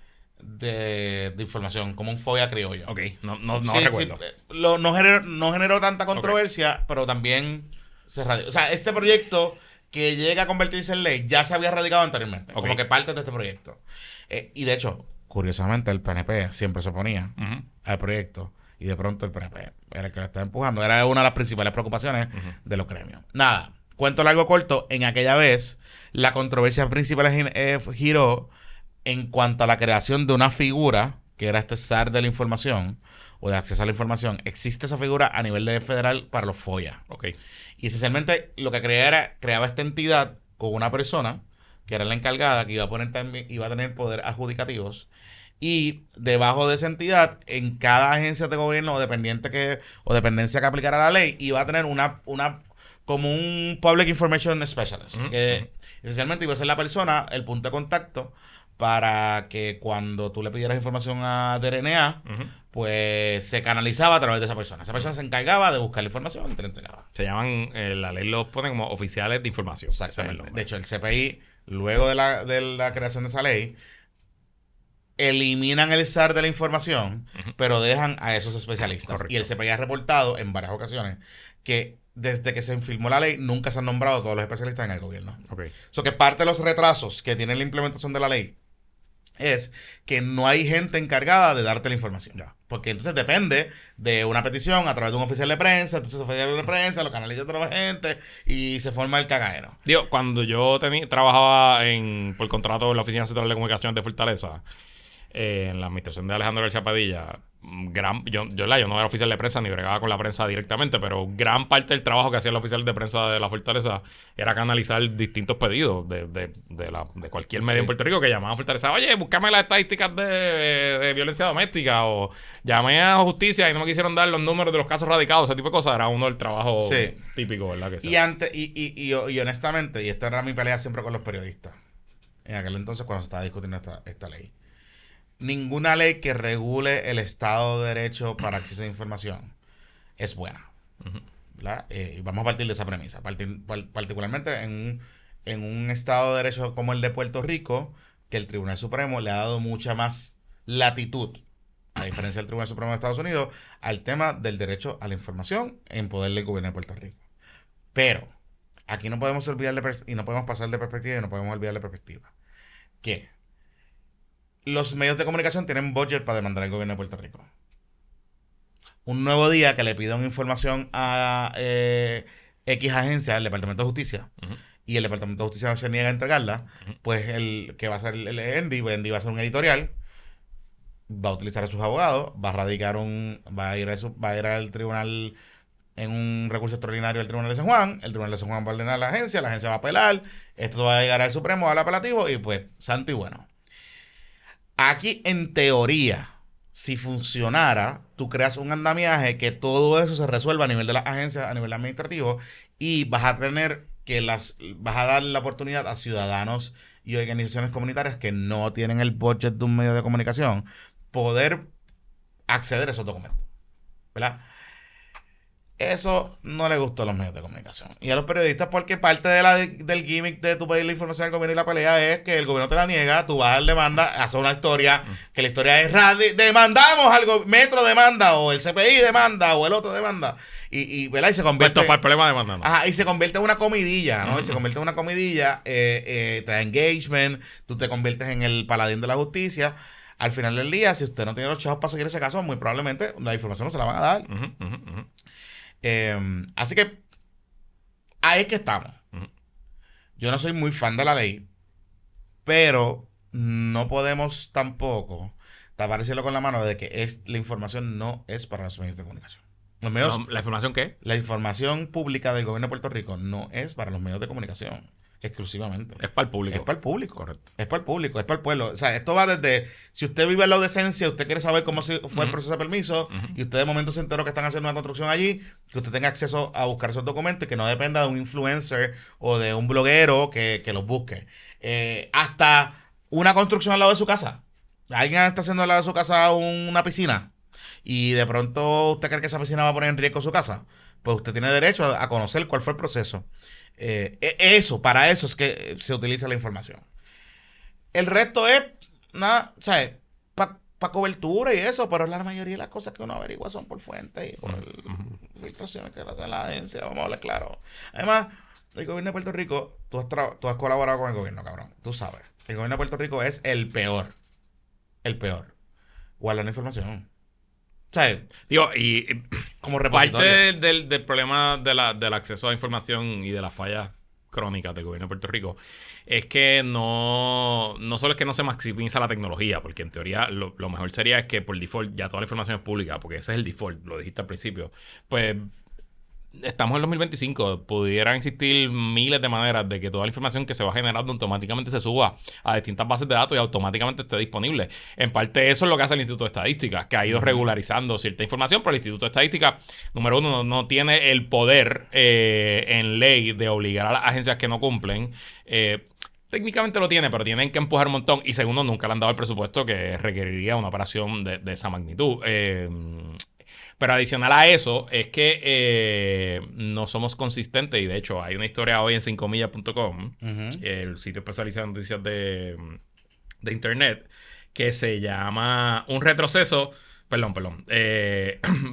información, como un FOIA criollo. Ok, no recuerdo. No generó tanta controversia, pero también se radicó. O sea, este proyecto que llega a convertirse en ley ya se había radicado anteriormente, como que parte de este proyecto. Y de hecho, curiosamente, el PNP siempre se oponía al proyecto, y de pronto el PNP era el que lo estaba empujando. Era una de las principales preocupaciones de los gremios. Nada, cuento largo corto, en aquella vez la controversia principal giró en cuanto a la creación de una figura que era este SAR de la información o de acceso a la información. Existe esa figura a nivel federal para los FOIA. Okay. Y esencialmente lo que creaba esta entidad con una persona que era la encargada, que iba a tener poder adjudicativos Y debajo de esa entidad, en cada agencia de gobierno o dependencia que aplicara la ley, iba a tener como un Public Information Specialist, que esencialmente iba a ser la persona, el punto de contacto, para que cuando tú le pidieras información a DRNA, pues se canalizaba a través de esa persona. Esa persona se encargaba de buscar la información y te la entregaba. Se llaman, la ley los pone como oficiales de información. Exactamente. De hecho, el CPI, luego de la creación de esa ley, eliminan el SAR de la información, pero dejan a esos especialistas. Correcto. Y el CPI ha reportado en varias ocasiones que desde que se firmó la ley nunca se han nombrado todos los especialistas en el gobierno. So que parte de los retrasos que tiene la implementación de la ley es que no hay gente encargada de darte la información. Porque entonces depende de una petición a través de un oficial de prensa, entonces el oficial de prensa lo canaliza a otra gente y se forma el cagadero. Digo, cuando yo trabajaba por contrato en la Oficina Central de Comunicaciones de Fortaleza, en la administración de Alejandro García Padilla, yo no era oficial de prensa ni bregaba con la prensa directamente, pero gran parte del trabajo que hacía el oficial de prensa de la Fortaleza era canalizar distintos pedidos de cualquier medio en Puerto Rico que llamaba a Fortaleza. Oye, búscame las estadísticas de violencia doméstica, o llamé a justicia y no me quisieron dar los números de los casos radicados, ese tipo de cosas. Era uno del trabajo típico, ¿verdad? Y honestamente, y esta era mi pelea siempre con los periodistas en aquel entonces cuando se estaba discutiendo esta ley. Ninguna ley que regule el Estado de Derecho para acceso a información es buena. Y vamos a partir de esa premisa. Particularmente en un Estado de Derecho como el de Puerto Rico, que el Tribunal Supremo le ha dado mucha más latitud, a diferencia del Tribunal Supremo de Estados Unidos, al tema del derecho a la información en poder del gobierno de Puerto Rico. Pero aquí no podemos olvidar y no podemos pasar de perspectiva y no podemos olvidar de perspectiva. ¿Qué? Los medios de comunicación tienen budget para demandar al gobierno de Puerto Rico. Un nuevo día que le pidan información a X agencia, el Departamento de Justicia, y el Departamento de Justicia se niega a entregarla, pues el que va a ser el Endy va a hacer un editorial, va a utilizar a sus abogados, va a ir al tribunal en un recurso extraordinario al Tribunal de San Juan, el Tribunal de San Juan va a ordenar a la agencia va a apelar, esto va a llegar al Supremo, al apelativo, y pues, santo y bueno. Aquí, en teoría, si funcionara, tú creas un andamiaje que todo eso se resuelva a nivel de las agencias, a nivel administrativo, y vas a dar la oportunidad a ciudadanos y organizaciones comunitarias que no tienen el budget de un medio de comunicación poder acceder a esos documentos, ¿verdad? Eso no le gustó a los medios de comunicación y a los periodistas, porque parte del gimmick de tu pedir la información al gobierno y la pelea es que el gobierno te la niega, tú vas a dar demanda, hacer una historia, que la historia es demandamos algo, Metro demanda, o el CPI demanda, o el otro demanda, ¿verdad? Y se convierte para el problema demandando. Y se convierte en una comidilla, ¿no? Y se convierte en una comidilla, te da engagement, tú te conviertes en el paladín de la justicia. Al final del día, si usted no tiene los chavos para seguir ese caso, muy probablemente la información no se la van a dar. Así que ahí es que estamos. Yo no soy muy fan de la ley, pero no podemos tampoco tapar el cielo con la mano de que la información no es para los medios de comunicación. ¿La información qué? La información pública del gobierno de Puerto Rico no es para los medios de comunicación exclusivamente. Es para el público. Es para el público. Correcto. Es para el público, es para el pueblo. O sea, esto va desde, si usted vive al lado de Esencia, usted quiere saber cómo fue el proceso de permiso, y usted de momento se enteró que están haciendo una construcción allí, que usted tenga acceso a buscar esos documentos, que no dependa de un influencer o de un bloguero que los busque. Hasta una construcción al lado de su casa. Alguien está haciendo al lado de su casa una piscina, y de pronto usted cree que esa piscina va a poner en riesgo su casa. Pues usted tiene derecho a conocer cuál fue el proceso. Para eso es que se utiliza la información. El resto es nada, ¿sabes? Para cobertura y eso, pero la mayoría de las cosas que uno averigua son por fuentes y por filtraciones que hace la agencia, vamos a hablar claro. Además, el gobierno de Puerto Rico, tú has colaborado con el gobierno, cabrón, tú sabes. El gobierno de Puerto Rico es el peor. Guardan información. ¿Sabes? Digo, y como repositorio. Parte del problema del acceso a información y de las fallas crónicas del gobierno de Puerto Rico es que no solo es que no se maximiza la tecnología, porque en teoría lo mejor sería es que por default ya toda la información es pública, porque ese es el default, lo dijiste al principio. Pues estamos en 2025. Pudieran existir miles de maneras de que toda la información que se va generando automáticamente se suba a distintas bases de datos y automáticamente esté disponible. En parte eso es lo que hace el Instituto de Estadística, que ha ido regularizando cierta información, pero el Instituto de Estadística, número uno, no tiene el poder en ley de obligar a las agencias que no cumplen. Técnicamente lo tiene, pero tienen que empujar un montón. Y segundo, nunca le han dado el presupuesto que requeriría una operación de esa magnitud. Pero adicional a eso, es que no somos consistentes. Y de hecho, hay una historia hoy en 5millas.com, el sitio especializado en noticias de internet, que se llama Un retroceso. Perdón.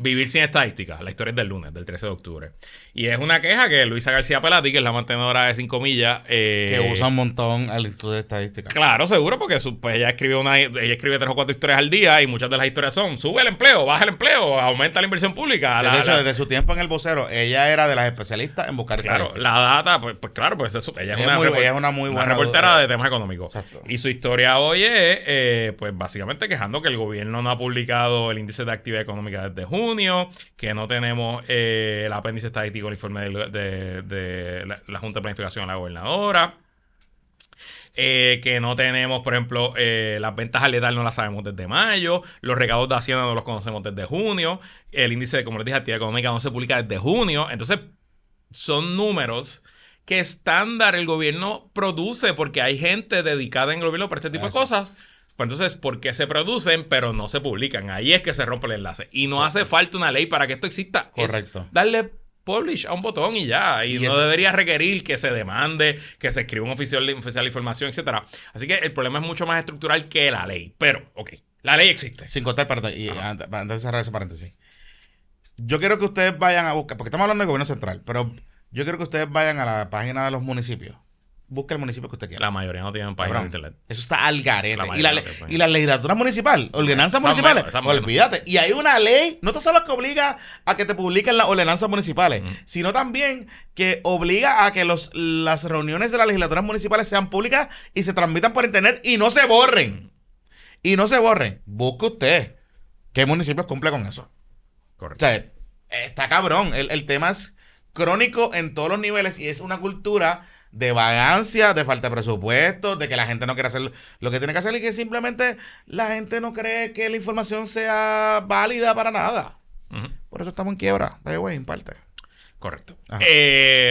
Vivir sin estadística. La historia es del lunes, del 13 de octubre. Y es una queja que Luisa García Pelati, que es la mantenedora de 5 millas... que usa un montón al Instituto de Estadística. Claro, seguro, porque pues ella escribe 3 o 4 historias al día y muchas de las historias son: sube el empleo, baja el empleo, aumenta la inversión pública. De hecho, desde su tiempo en El Vocero, ella era de las especialistas en buscar estadística. La data, pues claro, pues eso. Ella es una muy buena reportera de temas económicos. Exacto. Y su historia hoy es, pues básicamente quejando que el gobierno no ha publicado el índice de actividad económica desde junio, que no tenemos el apéndice estadístico, el informe de la Junta de Planificación de la gobernadora, que no tenemos, por ejemplo, las ventas al letal no las sabemos desde mayo, los recaudos de Hacienda no los conocemos desde junio, el índice de, como les dije, actividad económica no se publica desde junio. Entonces, son números que estándar el gobierno produce porque hay gente dedicada en el gobierno para este tipo de cosas. Pues entonces, ¿por qué se producen pero no se publican? Ahí es que se rompe el enlace. Y no hace falta una ley para que esto exista. Correcto. Es darle publish a un botón y ya. Y no debería requerir que se demande, que se escriba un oficial de información, etcétera. Así que el problema es mucho más estructural que la ley. Pero, la ley existe. Sin contar, y antes de cerrar ese paréntesis, yo quiero que ustedes vayan a buscar, porque estamos hablando del gobierno central, pero yo quiero que ustedes vayan a la página de los municipios. Busca el municipio que usted quiera. La mayoría no tienen página de internet. Eso está al garete. Y la legislatura municipal, ordenanzas municipales, olvídate. Y hay una ley, no solo que obliga a que te publiquen las ordenanzas municipales, sino también que obliga a que las reuniones de las legislaturas municipales sean públicas y se transmitan por internet y no se borren. Busque usted qué municipios cumple con eso. Correcto. O sea, está cabrón. El tema es crónico en todos los niveles y es una cultura de vagancia, de falta de presupuesto, de que la gente no quiere hacer lo que tiene que hacer y que simplemente la gente no cree que la información sea válida para nada. Por eso estamos en quiebra, en parte. Correcto.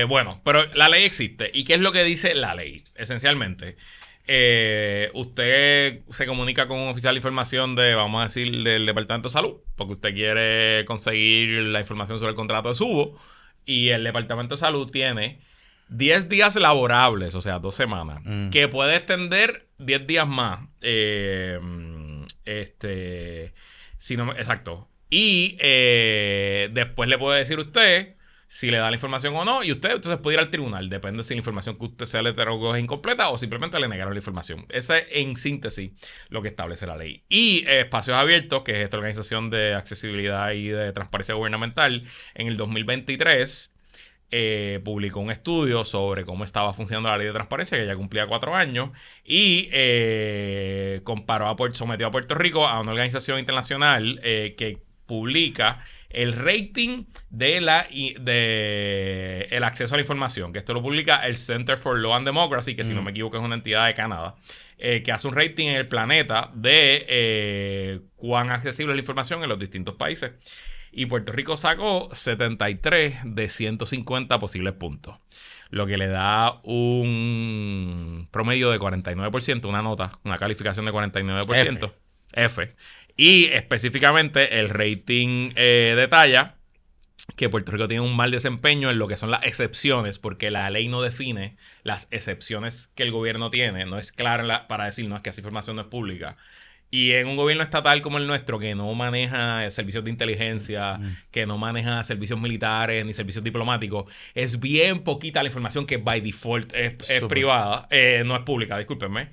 Bueno, pero la ley existe. ¿Y qué es lo que dice la ley? Esencialmente, usted se comunica con un oficial de información vamos a decir, del Departamento de Salud, porque usted quiere conseguir la información sobre el contrato de subo, y el Departamento de Salud tiene 10 días laborables, o sea, 2 semanas, que puede extender 10 días más. Exacto. Y después le puede decir usted si le da la información o no, y usted entonces puede ir al tribunal. Depende si la información que usted se le otorgó es incompleta o simplemente le negaron la información. Ese es, en síntesis, lo que establece la ley. Y Espacios Abiertos, que es esta organización de accesibilidad y de transparencia gubernamental, en el 2023... publicó un estudio sobre cómo estaba funcionando la ley de transparencia, que ya cumplía 4 años, y sometió a Puerto Rico a una organización internacional que publica el rating de el acceso a la información, que esto lo publica el Center for Law and Democracy, que si no me equivoco es una entidad de Canadá, que hace un rating en el planeta de cuán accesible es la información en los distintos países. Y Puerto Rico sacó 73 de 150 posibles puntos, lo que le da un promedio de 49%, una calificación de 49%. F. Y específicamente el rating detalla que Puerto Rico tiene un mal desempeño en lo que son las excepciones, porque la ley no define las excepciones que el gobierno tiene, no es clara para decir, no, es que esa información no es pública. Y en un gobierno estatal como el nuestro, que no maneja servicios de inteligencia, que no maneja servicios militares ni servicios diplomáticos, es bien poquita la información que by default es privada, no es pública, discúlpenme.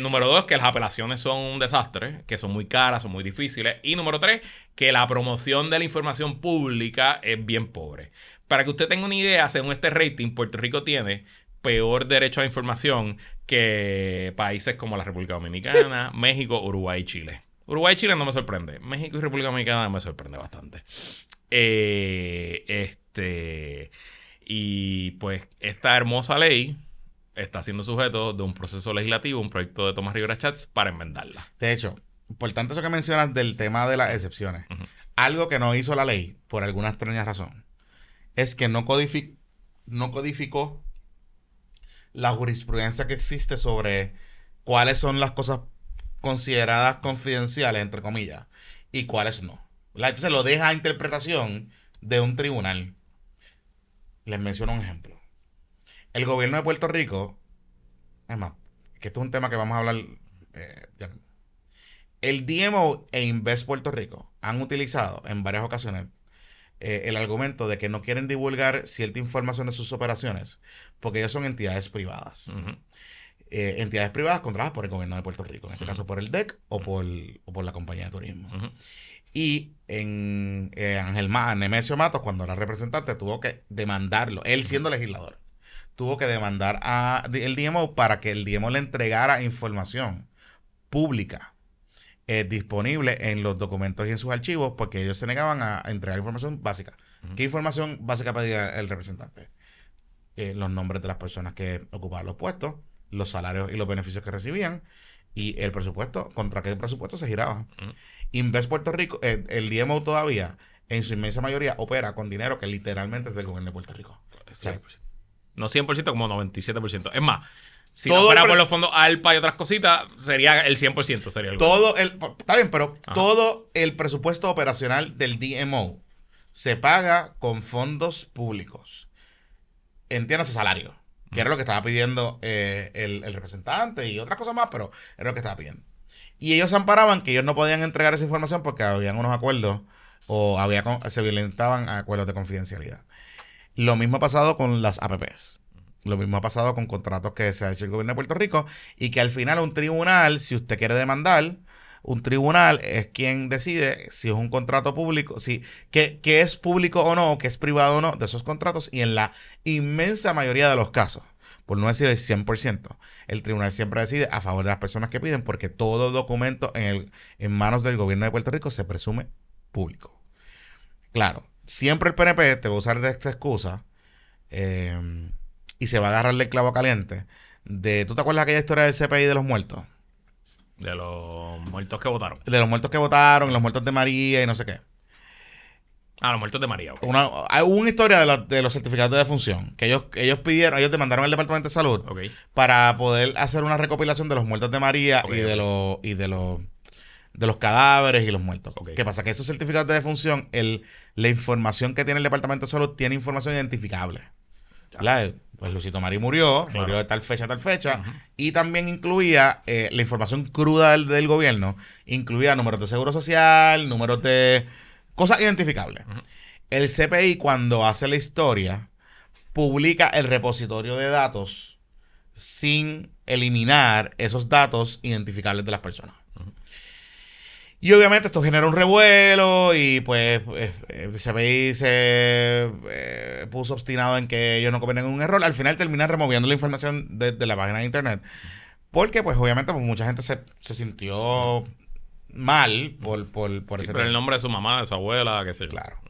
Número 2, que las apelaciones son un desastre, que son muy caras, son muy difíciles. Y número 3, que la promoción de la información pública es bien pobre. Para que usted tenga una idea, según este rating, Puerto Rico tiene peor derecho a la información que países como la República Dominicana, México, Uruguay y Chile. Uruguay y Chile no me sorprende. México y República Dominicana me sorprende bastante. Y pues esta hermosa ley está siendo sujeto de un proceso legislativo, un proyecto de Tomás Rivera Chats para enmendarla. De hecho, importante eso que mencionas del tema de las excepciones. Algo que no hizo la ley, por alguna extraña razón, es que no codificó la jurisprudencia que existe sobre cuáles son las cosas consideradas confidenciales, entre comillas, y cuáles no. Entonces lo deja a interpretación de un tribunal. Les menciono un ejemplo. El gobierno de Puerto Rico, es más, que esto es un tema que vamos a hablar ya mismo. El DMO e Invest Puerto Rico han utilizado en varias ocasiones el argumento de que no quieren divulgar cierta información de sus operaciones porque ellos son entidades privadas. Entidades privadas controladas por el gobierno de Puerto Rico, en este caso por el DEC o por la compañía de turismo. Y en Nemesio Matos, cuando era representante, tuvo que demandarlo, él siendo legislador, tuvo que demandar al DMO para que el DMO le entregara información pública disponible en los documentos y en sus archivos, porque ellos se negaban a entregar información básica. ¿Qué información básica pedía el representante? Los nombres de las personas que ocupaban los puestos, los salarios y los beneficios que recibían, y el presupuesto, contra qué presupuesto se giraba. Invest Puerto Rico, el DMO todavía, en su inmensa mayoría, opera con dinero que literalmente es del gobierno de Puerto Rico. O sea, no 100%, como 97%. Es más, si todo no fuera por los fondos ALPA y otras cositas, sería el 100%. Sería el está bien, pero todo el presupuesto operacional del DMO se paga con fondos públicos. Entiéndase salario, que era lo que estaba pidiendo el representante y otras cosas más, pero era lo que estaba pidiendo. Y ellos amparaban que ellos no podían entregar esa información porque habían unos acuerdos o se violentaban acuerdos de confidencialidad. Lo mismo ha pasado con las APPs. Lo mismo ha pasado con contratos que se ha hecho el gobierno de Puerto Rico y que al final un tribunal, si usted quiere demandar, un tribunal es quien decide si es un contrato público, que es público o no, que es privado o no de esos contratos, y en la inmensa mayoría de los casos, por no decir el 100%, el tribunal siempre decide a favor de las personas que piden, porque todo documento en manos del gobierno de Puerto Rico se presume público. Claro, siempre el PNP te va a usar de esta excusa y se va a agarrarle el clavo caliente ¿tú te acuerdas de aquella historia del CPI de los muertos? De los muertos que votaron. De los muertos que votaron, los muertos de María y no sé qué. Los muertos de María. Okay. Hubo una historia de los certificados de defunción que ellos demandaron al Departamento de Salud para poder hacer una recopilación de los muertos de María y de los cadáveres y los muertos. ¿Qué pasa? Que esos certificados de defunción, la información que tiene el Departamento de Salud tiene información identificable. Pues Luisito Marí murió de tal fecha a tal fecha, y también incluía la información cruda del gobierno, incluía números de seguro social, números de cosas identificables. El CPI, cuando hace la historia, publica el repositorio de datos sin eliminar esos datos identificables de las personas. Y obviamente esto genera un revuelo y pues el CPI se puso obstinado en que ellos no cometen un error. Al final terminan removiendo la información de la página de internet. Porque pues obviamente pues, mucha gente se sintió mal por ese tema. El nombre de su mamá, de su abuela, qué sé yo. Claro.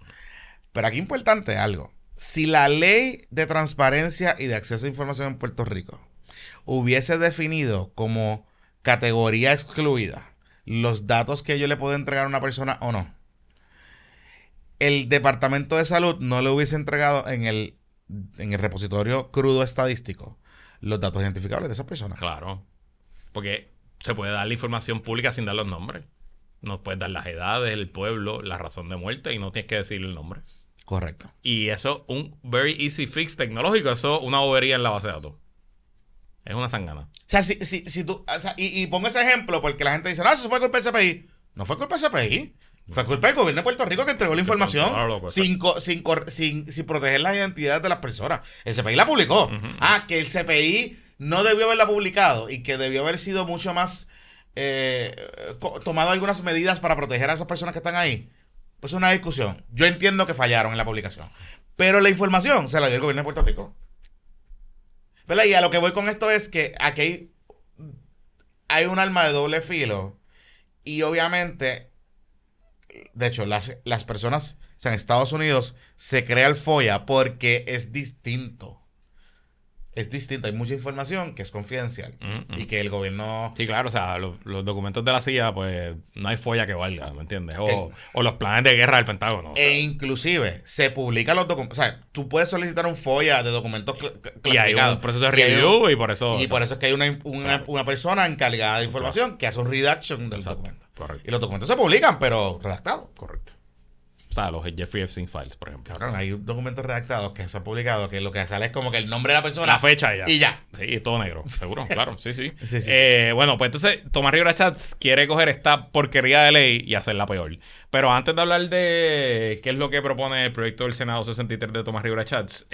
Pero aquí importante algo. Si la ley de transparencia y de acceso a información en Puerto Rico hubiese definido como categoría excluida los datos que yo le puedo entregar a una persona o no, el Departamento de Salud no le hubiese entregado en el repositorio crudo estadístico los datos identificables de esas personas. Claro. Porque se puede dar la información pública sin dar los nombres. No puedes dar las edades, el pueblo, la razón de muerte y no tienes que decir el nombre. Correcto. Y eso, un very easy fix tecnológico, eso una bobería en la base de datos. Es una sangana. O sea, si tú... O sea, y pongo ese ejemplo porque la gente dice, no, eso fue culpa del CPI. No fue culpa del CPI. Fue culpa del gobierno de Puerto Rico que entregó la información sin proteger las identidades de las personas. El CPI la publicó. Que el CPI no debió haberla publicado y que debió haber sido mucho más... tomado algunas medidas para proteger a esas personas que están ahí. Pues es una discusión. Yo entiendo que fallaron en la publicación. Pero la información se la dio el gobierno de Puerto Rico. ¿Verdad? Y a lo que voy con esto es que aquí hay un arma de doble filo y obviamente de hecho, las personas, o sea, en Estados Unidos se crea el FOIA porque es distinto. Es distinto. Hay mucha información que es confidencial y que el gobierno... Sí, claro, o sea, los documentos de la CIA, pues no hay folla que valga, ¿me entiendes? O los planes de guerra del Pentágono. O sea. E inclusive se publican los documentos. O sea, tú puedes solicitar un FOIA de documentos clasificados. Y hay un proceso de review y por eso... Y por eso es que hay una persona encargada de información que hace un redaction del documento. Correcto. Y los documentos se publican, pero redactados. Correcto. O sea, los Jeffrey Epstein Files, por ejemplo. Cabrón, hay documentos redactados que se han publicado que lo que sale es como que el nombre de la persona. La fecha y ya. Y ya. Sí, todo negro. Seguro, claro. Sí. Sí. Bueno, pues entonces Tomás Rivera Chats quiere coger esta porquería de ley y hacerla peor. Pero antes de hablar de qué es lo que propone el proyecto del Senado 63 de Tomás Rivera Chats,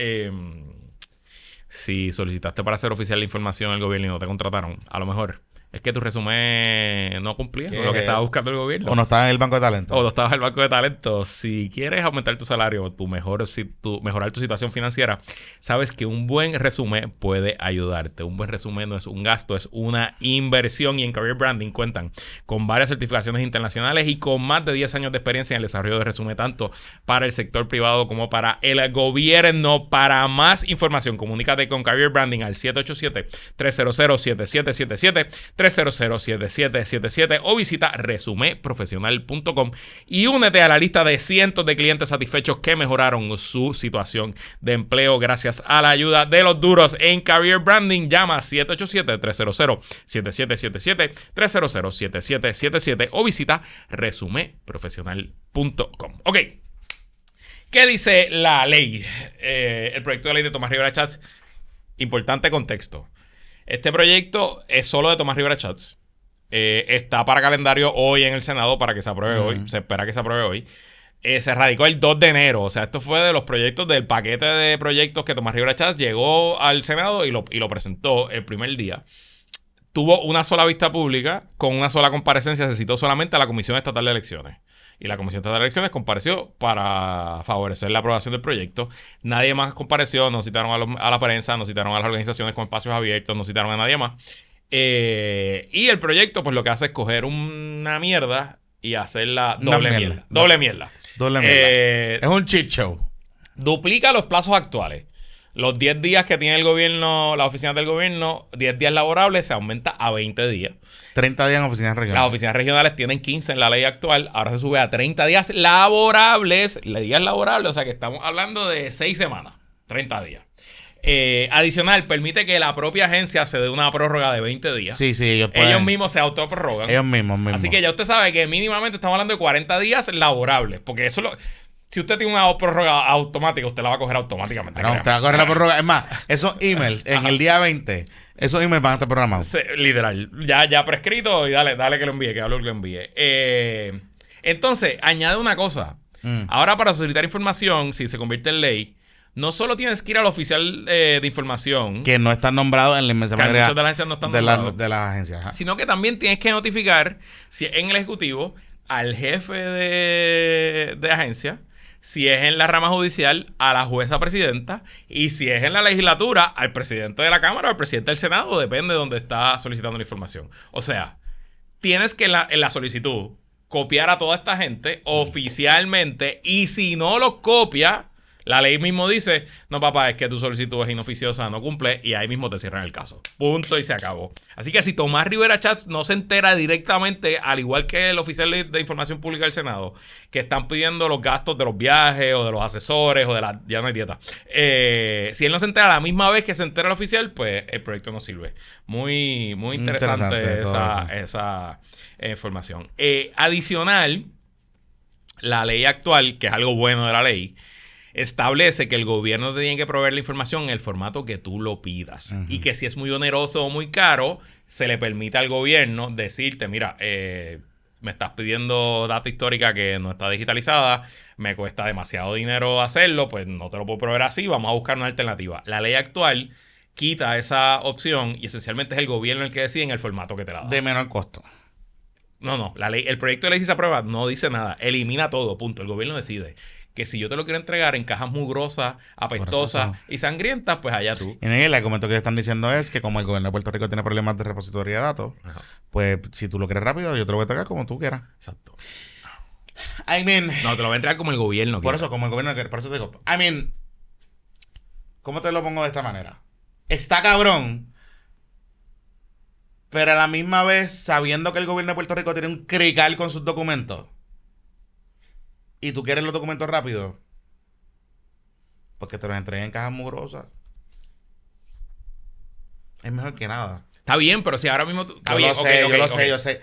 si solicitaste para hacer oficial la información del gobierno y no te contrataron, a lo mejor es que tu resumen no cumplía con lo que estaba buscando el gobierno. O no estaba en el banco de talento. O no estabas en el banco de talento. Si quieres aumentar tu salario o mejorar tu situación financiera, sabes que un buen resumen puede ayudarte. Un buen resumen no es un gasto, es una inversión. Y en Career Branding cuentan con varias certificaciones internacionales y con más de 10 años de experiencia en el desarrollo de resumen, tanto para el sector privado como para el gobierno. Para más información, comunícate con Career Branding al 787-300-7777, 300-7777 o visita resumeprofesional.com y únete a la lista de cientos de clientes satisfechos que mejoraron su situación de empleo gracias a la ayuda de los duros en Career Branding. Llama 787-300-7777, 300-7777 o visita resumeprofesional.com. Ok. ¿Qué dice la ley? El proyecto de ley de Tomás Rivera Chats. Importante contexto. Este proyecto es solo de Tomás Rivera Chats. Está para calendario hoy en el Senado para que se apruebe hoy. Se espera que se apruebe hoy. Se radicó el 2 de enero. O sea, esto fue de los proyectos del paquete de proyectos que Tomás Rivera Chats llegó al Senado y lo presentó el primer día. Tuvo una sola vista pública con una sola comparecencia. Se citó solamente a la Comisión Estatal de Elecciones. Y la Comisión Estatal de Elecciones compareció para favorecer la aprobación del proyecto. Nadie más compareció, no citaron a la prensa, no citaron a las organizaciones con espacios abiertos, no citaron a nadie más. Y el proyecto, pues lo que hace es coger una mierda y hacerla doble mierda. Doble mierda. Es un cheat show. Duplica los plazos actuales. Los 10 días que tiene el gobierno, las oficinas del gobierno, 10 días laborables, se aumenta a 20 días. 30 días en oficinas regionales. Las oficinas regionales tienen 15 en la ley actual. Ahora se sube a 30 días laborables. Días laborables, o sea que estamos hablando de 6 semanas. 30 días. Adicional, permite que la propia agencia se dé una prórroga de 20 días. Sí, ellos mismos se autoprorrogan. Ellos mismos. Así que ya usted sabe que mínimamente estamos hablando de 40 días laborables. Porque eso lo... Si usted tiene una prórroga automática, usted la va a coger automáticamente. No, usted va a coger la prórroga. Es más, esos emails en el día 20, esos emails van a estar programados. Literal. Ya prescrito y dale que lo envíe, que hablo que lo envíe. Entonces, añade una cosa. Ahora, para solicitar información, si se convierte en ley, no solo tienes que ir al oficial de información, que no están nombrados en la inmensa mayoría muchos de las agencias no están nombrados, de las agencias, sino que también tienes que notificar, si es en el ejecutivo, al jefe de agencia. Si es en la rama judicial, a la jueza presidenta. Y si es en la legislatura, al presidente de la Cámara o al presidente del Senado, depende de donde está solicitando la información. O sea, tienes que en la solicitud copiar a toda esta gente oficialmente. Y si no lo copia, la ley mismo dice, no papá, es que tu solicitud es inoficiosa, no cumple, y ahí mismo te cierran el caso. Punto y se acabó. Así que si Tomás Rivera Chats no se entera directamente, al igual que el oficial de información pública del Senado, que están pidiendo los gastos de los viajes o de los asesores o de la... Ya no hay dieta. Si él no se entera a la misma vez que se entera el oficial, pues el proyecto no sirve. Muy interesante esa información. Adicional, la ley actual, que es algo bueno de la ley, establece que el gobierno te tiene que proveer la información en el formato que tú lo pidas. Y que si es muy oneroso o muy caro, se le permite al gobierno decirte, mira, me estás pidiendo data histórica que no está digitalizada, me cuesta demasiado dinero hacerlo, pues no te lo puedo proveer así, vamos a buscar una alternativa. La ley actual quita esa opción y esencialmente es el gobierno el que decide en el formato que te la da. De menor costo. No, el proyecto de ley si se aprueba no dice nada, elimina todo, punto. El gobierno decide que si yo te lo quiero entregar en cajas mugrosas, apestosas y sangrientas, pues allá tú. Y en el argumento que están diciendo es que como el gobierno de Puerto Rico tiene problemas de repositoría de datos, pues si tú lo quieres rápido, yo te lo voy a entregar como tú quieras. Exacto. I mean... No, te lo va a entregar como el gobierno. Por eso, como el gobierno... Por eso te digo... I mean... ¿Cómo te lo pongo de esta manera? Está cabrón... Pero a la misma vez, sabiendo que el gobierno de Puerto Rico tiene un crical con sus documentos, y tú quieres los documentos rápidos, pues que te los entreguen en cajas mugrosas. Es mejor que nada. Está bien, pero si ahora mismo... Está Yo bien, lo sé, ok, yo lo ok. sé, yo sé.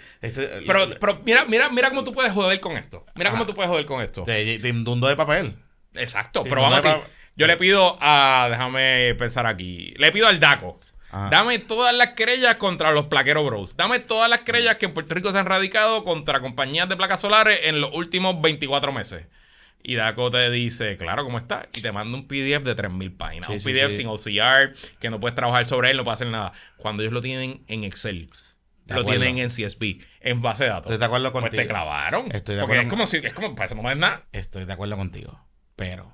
Pero mira cómo tú puedes joder con esto. Mira cómo tú puedes joder con esto. De indundo de papel. Exacto, Sí, pero no vamos a me decir, yo le pido a... Déjame pensar aquí. Le pido al DACO. Ajá. Dame todas las querellas contra los plaqueros bros. Dame todas las querellas que en Puerto Rico se han radicado contra compañías de placas solares en los últimos 24 meses. Y DACO te dice, claro, ¿cómo está? Y te manda un PDF de 3,000 páginas. Sí, un sí, PDF sí. sin OCR, que no puedes trabajar sobre él, no puedes hacer nada. Cuando ellos lo tienen en Excel, De lo acuerdo. tienen en CSV, en base de datos. Estoy de acuerdo Pues contigo. te clavaron. Estoy de Porque acuerdo. es como, para eso no es nada. Estoy de acuerdo contigo. Pero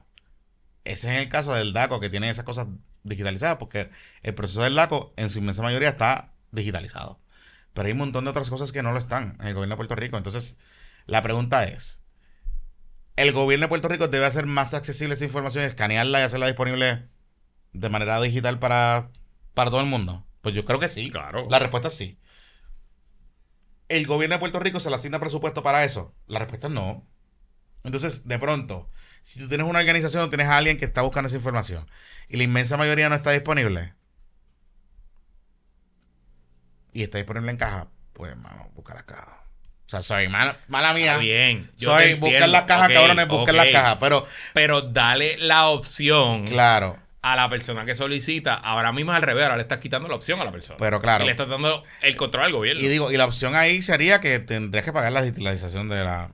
ese es el caso del DACO, que tiene esas cosas digitalizadas, porque el proceso del DACO en su inmensa mayoría está digitalizado. Pero hay un montón de otras cosas que no lo están en el gobierno de Puerto Rico. Entonces, la pregunta es, ¿el gobierno de Puerto Rico debe hacer más accesible esa información, escanearla y hacerla disponible de manera digital para todo el mundo? Pues yo creo que sí. Claro. La respuesta es sí. ¿El gobierno de Puerto Rico se le asigna presupuesto para eso? La respuesta es no. Entonces, de pronto, si tú tienes una organización, tienes a alguien que está buscando esa información y la inmensa mayoría no está disponible y está disponible en caja, pues, mano, busca las cajas. O sea, sorry, mala mía. Está bien. Yo Sorry, te entiendo. buscan las cajas, Ok, cabrones, busquen las ok. cajas. Pero dale la opción Claro, a la persona que solicita. Ahora mismo es al revés. Ahora le estás quitando la opción a la persona. pero claro. Y le estás dando el control al gobierno. Y la opción ahí sería que tendrías que pagar la digitalización de la...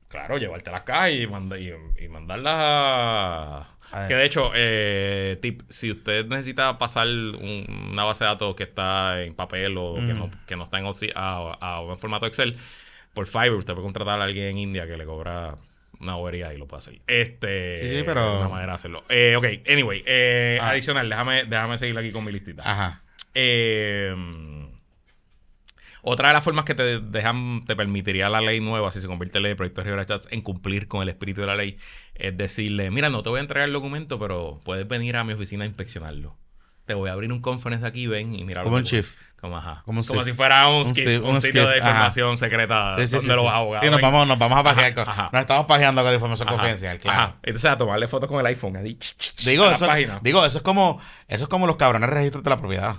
Claro, llevarte las cajas y mandarlas a... A ver. Que de hecho, tip, si usted necesita pasar una base de datos que está en papel o que no está en a un formato Excel, por Fiverr usted puede contratar a alguien en India que le cobra una bobería y lo puede hacer. Sí, pero... Una manera de hacerlo. Ok, anyway, adicional, déjame seguir aquí con mi listita. Ajá. Otra de las formas que te permitiría la ley nueva, si se convierte en ley de proyecto de Rivera Chats, en cumplir con el espíritu de la ley, es decirle, mira, no te voy a entregar el documento, pero puedes venir a mi oficina a inspeccionarlo. Te voy a abrir un conference aquí, ven y mira. Como un chief. Como Como un si chief. fuera un Un sitio chief, de ajá. información secreta donde los abogados. Sí, nos ven. vamos a pajear. Ajá. Nos estamos pajeando con la información Ajá, confidencial, claro. ajá. Entonces a tomarle fotos con el iPhone, así. Digo, a la eso, página. eso es como los cabrones registros de la propiedad.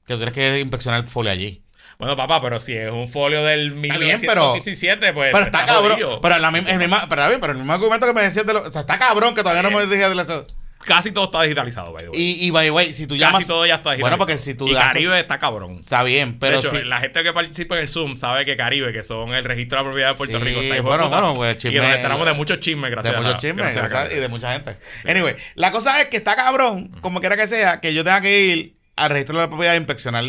Que tú tienes que inspeccionar el folio allí. Bueno, papá, pero si es un folio del Está bien, pero- 1917, pues. Pero está cabrón. jodido. Pero el mismo argumento que me decías o sea, está cabrón que todavía no me dije de eso. Casi todo está digitalizado, by the way. Y by the way, si tú llamas. Casi todo ya está digitalizado. Bueno, porque si tú y haces- Caribe está cabrón. Está bien, pero de hecho, si. la gente que participa en el Zoom sabe que Caribe, que son el registro de la propiedad de Puerto Sí, Rico, está hijo de bueno, puta. bueno, pues, y nos enteramos de muchos chismes, gracias De a muchos chismes, gracias a ¿sabes? Caribe. Y de mucha gente. Anyway, la cosa es que está cabrón, como quiera que sea, que yo tenga que ir al registro de la propiedad a inspeccionar,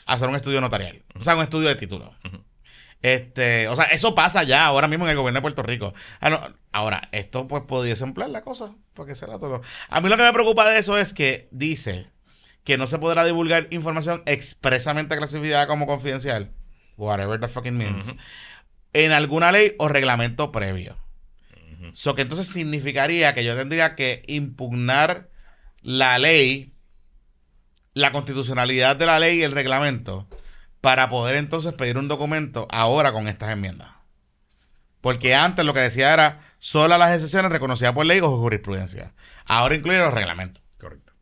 a hacer un estudio notarial. O sea, un estudio de título. O sea, eso pasa ya ahora mismo en el gobierno de Puerto Rico. Ahora, esto pues podría emplear la cosa, porque será todo. A mí lo que me preocupa de eso es que dice que no se podrá divulgar información expresamente clasificada como confidencial, whatever the fucking means, en alguna ley o reglamento previo. So que entonces significaría que yo tendría que impugnar la ley, la constitucionalidad de la ley y el reglamento para poder entonces pedir un documento ahora con estas enmiendas. Porque antes lo que decía era solo las excepciones reconocidas por ley o jurisprudencia. Ahora incluye los reglamentos. Correcto.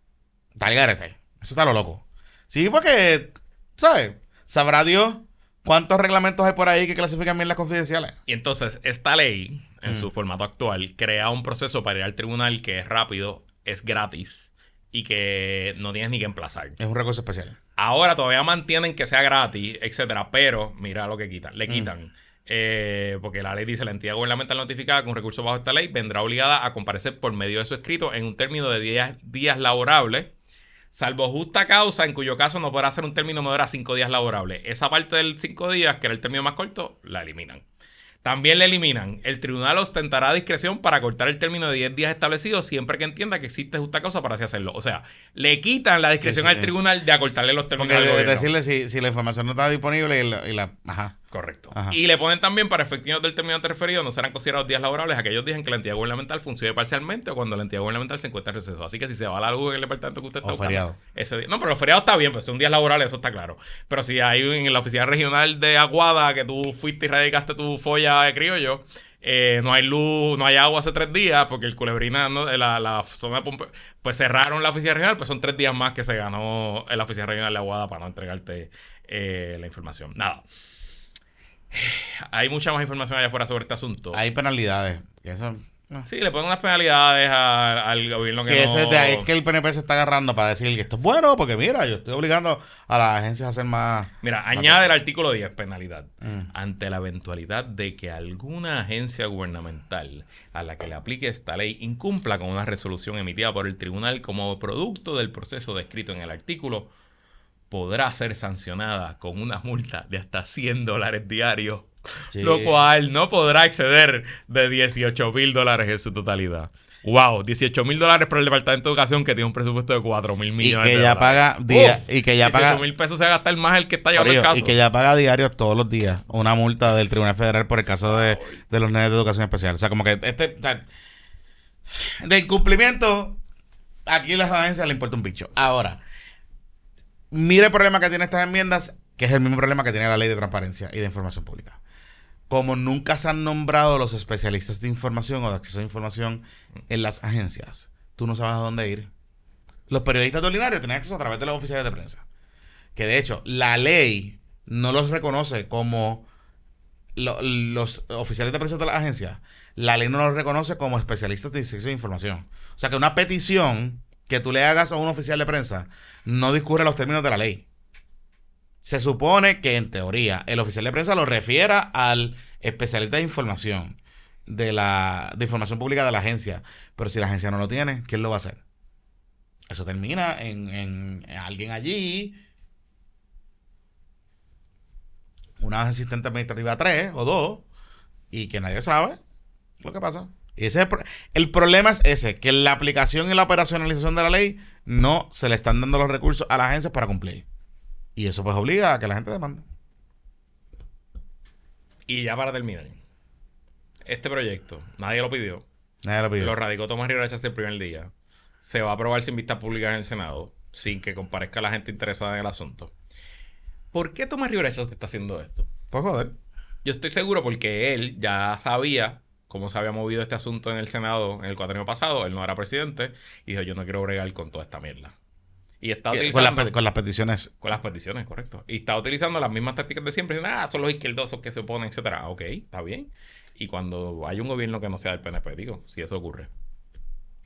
Tal garete. Eso está lo loco. Sí, porque, ¿sabes? Sabrá Dios cuántos reglamentos hay por ahí que clasifican bien las confidenciales. Y entonces, esta ley, en su formato actual, crea un proceso para ir al tribunal que es rápido, es gratis y que no tienes ni que emplazar. Es un recurso especial. Ahora todavía mantienen que sea gratis, etcétera, pero mira lo que quitan. Le quitan. Porque la ley dice: la entidad gubernamental notificada con recursos bajo esta ley vendrá obligada a comparecer por medio de su escrito en un término de 10 días laborables, salvo justa causa, en cuyo caso no podrá ser un término menor a 5 días laborables. Esa parte del 5 días, que era el término más corto, la eliminan. También le eliminan: el tribunal ostentará discreción para cortar el término de 10 días establecido siempre que entienda que existe justa causa para así hacerlo. O sea, le quitan la discreción Sí, sí. al tribunal de acortarle los términos Porque al gobierno. decirle si la información no está disponible y la ajá. Correcto. Ajá. Y le ponen también para efectivos del término antes referido no serán considerados días laborables aquellos días en que la entidad gubernamental funcione parcialmente o cuando la entidad gubernamental se encuentra en receso. Así que si se va la luz en el departamento que usted está buscando, feriado. ese día. No, pero los feriados está bien, pues son días laborables, eso está claro. Pero si hay en la oficina regional de Aguada que tú fuiste y radicaste tu folla de criollo, no hay luz, no hay agua hace 3 días porque el Culebrina, ¿no? la zona de Pompe, pues cerraron la oficina regional, pues son 3 días más que se ganó en la oficina regional de Aguada para no entregarte la información. Nada. Hay mucha más información allá afuera sobre este asunto. Hay penalidades. Eso, Sí, le ponen unas penalidades al gobierno que ese de ahí es que el PNP se está agarrando para decir que esto es bueno, porque mira, yo estoy obligando a las agencias a hacer más. Mira, añade el artículo 10, penalidad. Ante la eventualidad de que alguna agencia gubernamental a la que le aplique esta ley incumpla con una resolución emitida por el tribunal como producto del proceso descrito en el artículo, podrá ser sancionada con una multa de hasta $100 diarios, Sí. lo cual no podrá exceder de $18,000 en su totalidad. Wow, $18,000 por el Departamento de Educación que tiene un presupuesto de 4,000 millones Y que de ya dólares. paga y que ya paga 18,000 pesos se va a gastar más el que está llevando el caso. y que ya paga diario todos los días una multa del Tribunal Federal por el caso de los nenes de educación especial. O sea, como que o sea, de incumplimiento, aquí a las agencias le importa un bicho. Ahora, mire el problema que tiene estas enmiendas, que es el mismo problema que tiene la ley de transparencia y de información pública. Como nunca se han nombrado los especialistas de información o de acceso a información en las agencias, tú no sabes a dónde ir. Los periodistas de ordinario tienen acceso a través de los oficiales de prensa. Que de hecho, la ley no los reconoce como los oficiales de prensa de las agencias. La ley no los reconoce como especialistas de acceso a información. O sea que una petición que tú le hagas a un oficial de prensa no discurre los términos de la ley. Se supone que en teoría el oficial de prensa lo refiera al especialista de información de información pública de la agencia. Pero si la agencia no lo tiene, ¿quién lo va a hacer? Eso termina en alguien allí, una asistente administrativa 3 o 2, y que nadie sabe lo que pasa. Y el problema es ese, que la aplicación y la operacionalización de la ley no se le están dando los recursos a las agencias para cumplir. Y eso pues obliga a que la gente demande. Y ya para terminar, este proyecto, nadie lo pidió. Nadie lo pidió. Lo radicó Tomás Rivera Chávez el primer día. Se va a aprobar sin vista pública en el Senado, sin que comparezca la gente interesada en el asunto. ¿Por qué Tomás Rivera Chávez está haciendo esto? Pues joder. Yo estoy seguro porque él ya sabía cómo se había movido este asunto en el Senado en el cuatrienio pasado. Él no era presidente y dijo, yo no quiero bregar con toda esta mierda. Y está utilizando... Con las peticiones. Con las peticiones, correcto. Y está utilizando las mismas tácticas de siempre. Diciendo, son los izquierdosos que se oponen, etcétera. Ok, está bien. Y cuando hay un gobierno que no sea del PNP, digo, si eso ocurre,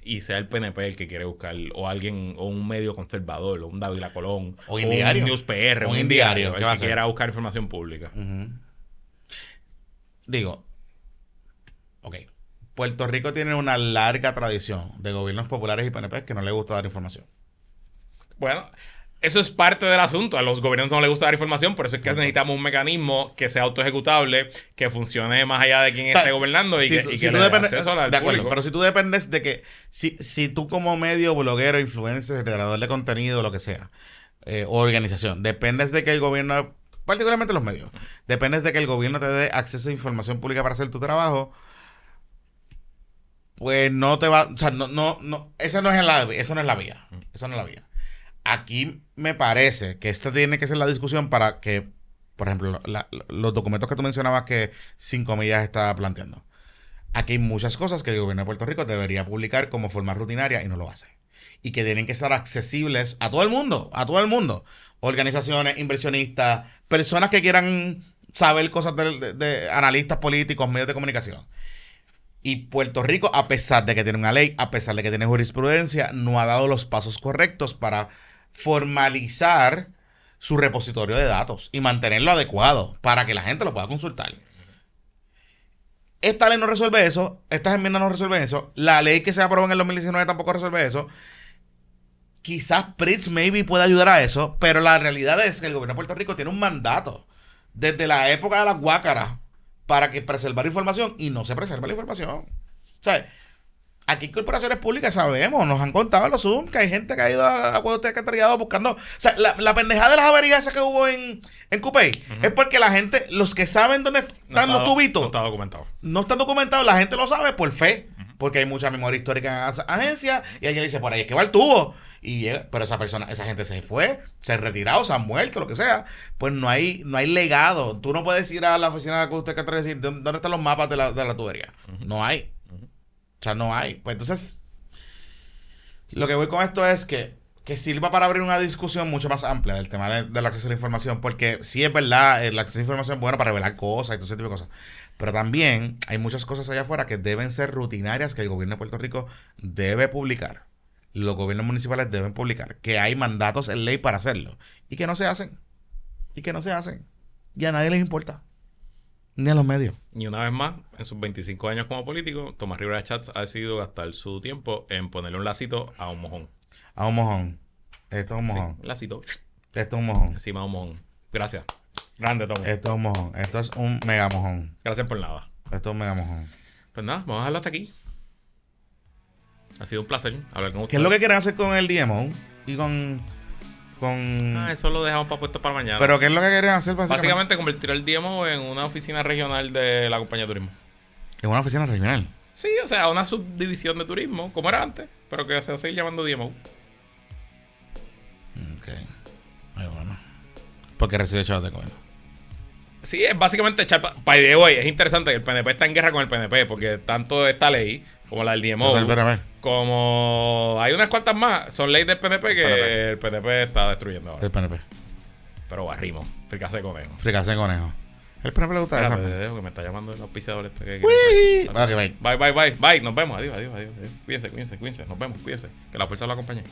y sea el PNP el que quiere buscar, o alguien, o un medio conservador, o un Dávila Colón, o un News PR, un diario, el que quiera buscar información pública. Digo, ok, Puerto Rico tiene una larga tradición de gobiernos populares y PNP que no les gusta dar información. Bueno, eso es parte del asunto. A los gobiernos no les gusta dar información, por eso es que necesitamos un mecanismo que sea autoejecutable, que funcione más allá de quien esté gobernando y que le dé acceso al de acuerdo, público. pero si tú dependes de que, si tú como medio, bloguero, influencer, generador de contenido, lo que sea, o organización, dependes de que el gobierno, particularmente los medios, dependes de que el gobierno te dé acceso a información pública para hacer tu trabajo, pues no te va, o sea, no, esa no es la vía. Esa no es la vía. Aquí me parece que esta tiene que ser la discusión para que, por ejemplo, los documentos que tú mencionabas que 5 millas está planteando. Aquí hay muchas cosas que el gobierno de Puerto Rico debería publicar como forma rutinaria y no lo hace. Y que tienen que estar accesibles a todo el mundo, Organizaciones, inversionistas, personas que quieran saber cosas de analistas políticos, medios de comunicación. Y Puerto Rico, a pesar de que tiene una ley, a pesar de que tiene jurisprudencia, no ha dado los pasos correctos para formalizar su repositorio de datos y mantenerlo adecuado para que la gente lo pueda consultar. Esta ley no resuelve eso, estas enmiendas no resuelven eso, la ley que se aprobó en el 2019 tampoco resuelve eso. Quizás PRITS maybe pueda ayudar a eso, pero la realidad es que el gobierno de Puerto Rico tiene un mandato desde la época de las guácaras para que preservar información y no se preserva la información. O sea, Aquí en corporaciones públicas sabemos, nos han contado en los Zoom que hay gente que ha ido a acueductos alcantarillados buscando. O sea, la pendejada de las averías esas que hubo en Cupey es porque la gente, los que saben dónde están los tubitos, no está documentado. No están documentados, la gente lo sabe por fe, porque hay mucha memoria histórica en esa agencia y alguien le dice, por ahí es que va el tubo. Pero esa gente se fue, se ha retirado, se han muerto, lo que sea. Pues no hay legado. Tú no puedes ir a la oficina de acueductos alcantarillados y decir, ¿dónde están los mapas de la tubería? No hay. O sea, no hay. Pues entonces, lo que voy con esto es que sirva para abrir una discusión mucho más amplia del tema del acceso a la información, porque sí es verdad, el acceso a la información es bueno para revelar cosas y todo ese tipo de cosas, pero también hay muchas cosas allá afuera que deben ser rutinarias, que el gobierno de Puerto Rico debe publicar, los gobiernos municipales deben publicar, que hay mandatos en ley para hacerlo, y que no se hacen, y a nadie les importa. Ni a los medios. Y una vez más, en sus 25 años como político, Tomás Rivera Schatz ha decidido gastar su tiempo en ponerle un lacito a un mojón. A un mojón. Esto es un mojón. Sí, un lacito. Esto es un mojón. Encima de un mojón. Gracias. Grande, Tomás. Esto es un mojón. Esto es un mega mojón. Gracias por nada. Esto es un mega mojón. Pues nada, vamos a dejarlo hasta aquí. Ha sido un placer hablar con ustedes. ¿Qué es lo que quieren hacer con el DMO? Y con... eso lo dejamos para puesto para mañana. ¿Pero qué es lo que quieren hacer básicamente convertir el DMO en una oficina regional de la compañía de turismo. ¿En una oficina regional? Sí, o sea, una subdivisión de turismo, como era antes, pero que se va a seguir llamando DMO. Ok. Ay, bueno. Porque recibe chavos de comer. Sí, es básicamente echar... By the way, es interesante que el PNP está en guerra con el PNP, porque tanto esta ley, como la del DMO, como hay unas cuantas más, son leyes del PNP que el PNP está destruyendo ahora. El PNP. Pero barrimos. Fricase de conejo. Fricase de conejo. El PNP le gusta eso. Que me está llamando el auspiciador este. Okay, bye. Nos vemos. Adiós. Cuídense. Nos vemos. Cuídense. Que la fuerza lo acompañe.